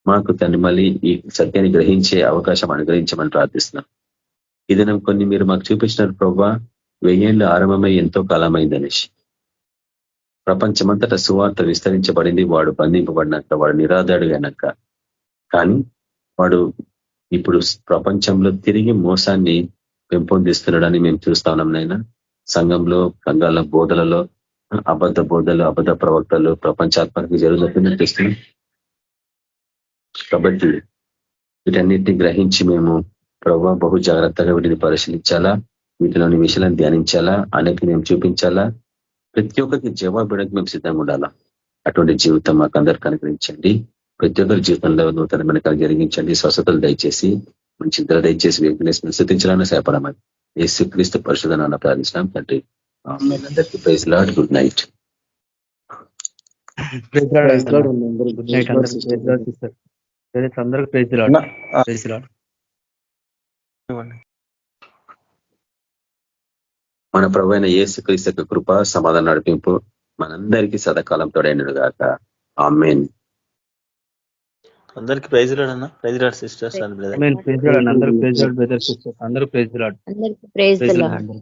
మాకు తను మళ్ళీ ఈ సత్యాన్ని గ్రహించే అవకాశం అనుగ్రహించమని ప్రార్థిస్తున్నాం. ఈ దినం కొన్ని మీరు మాకు చూపించినారు ప్రభా. 1000 ఏళ్ళు ఆరంభమై ఎంతో కాలమైందనేసి ప్రపంచమంతటా సువార్త విస్తరించబడింది. వాడు బంధింపబడినాక, వాడు నిరాధాడుగానాక, కానీ వాడు ఇప్పుడు ప్రపంచంలో తిరిగి మోసాన్ని పెంపొందిస్తున్నాడని మేము చూస్తా ఉన్నాం నైనా. సంఘాల బోధలలో అబద్ధ బోధలు, అబద్ధ ప్రవక్తలు ప్రపంచాత్మకంగా జరుగుతుందని చూస్తున్నాం. కాబట్టి వీటన్నిటిని గ్రహించి మేము ప్రభావ బహు జాగ్రత్తగా వీటిని పరిశీలించాలా, వీటిలోని విషయాలను ధ్యానించాలా, అనేక మేము చూపించాలా. ప్రతి ఒక్కరికి జవాబు ఇవ్వడానికి మేము సిద్ధంగా ఉండాలా. అటువంటి జీవితం మాకు అందరికి అనుగ్రహించండి. ప్రతి ఒక్కరి జీవితంలో నూతనమైన జరిగించండి. స్వస్థతలు దయచేసి, మంచి నిద్ర దయచేసి, వ్యక్తిని స్థుతించాలని సేపడమని యేసుక్రీస్తు పరిశుద్ధ నామమున ప్రార్థిస్తున్నాం తండ్రి. అందరికీ ప్రైజ్ లార్డ్, గుడ్ నైట్. అందరికి ప్రైజ్ లార్డ్. Praise Lord. మన ప్రభువైన యేసుక్రీస్తు యొక్క కృప, సమాధాన నడిపింపు మనందరికీ సదాకాలం తోడైనడు గాక. ఆమేన్. అందరికి ప్రైజ్ లార్డ్ అన్న. Praise Lord sisters and brothers. Praise Lord. అందరికి ప్రైజ్ లార్డ్ బ్రదర్స్ సిస్టర్స్. అందరికి ప్రైజ్ లార్డ్. అందరికి ప్రైజ్ ది లార్డ్.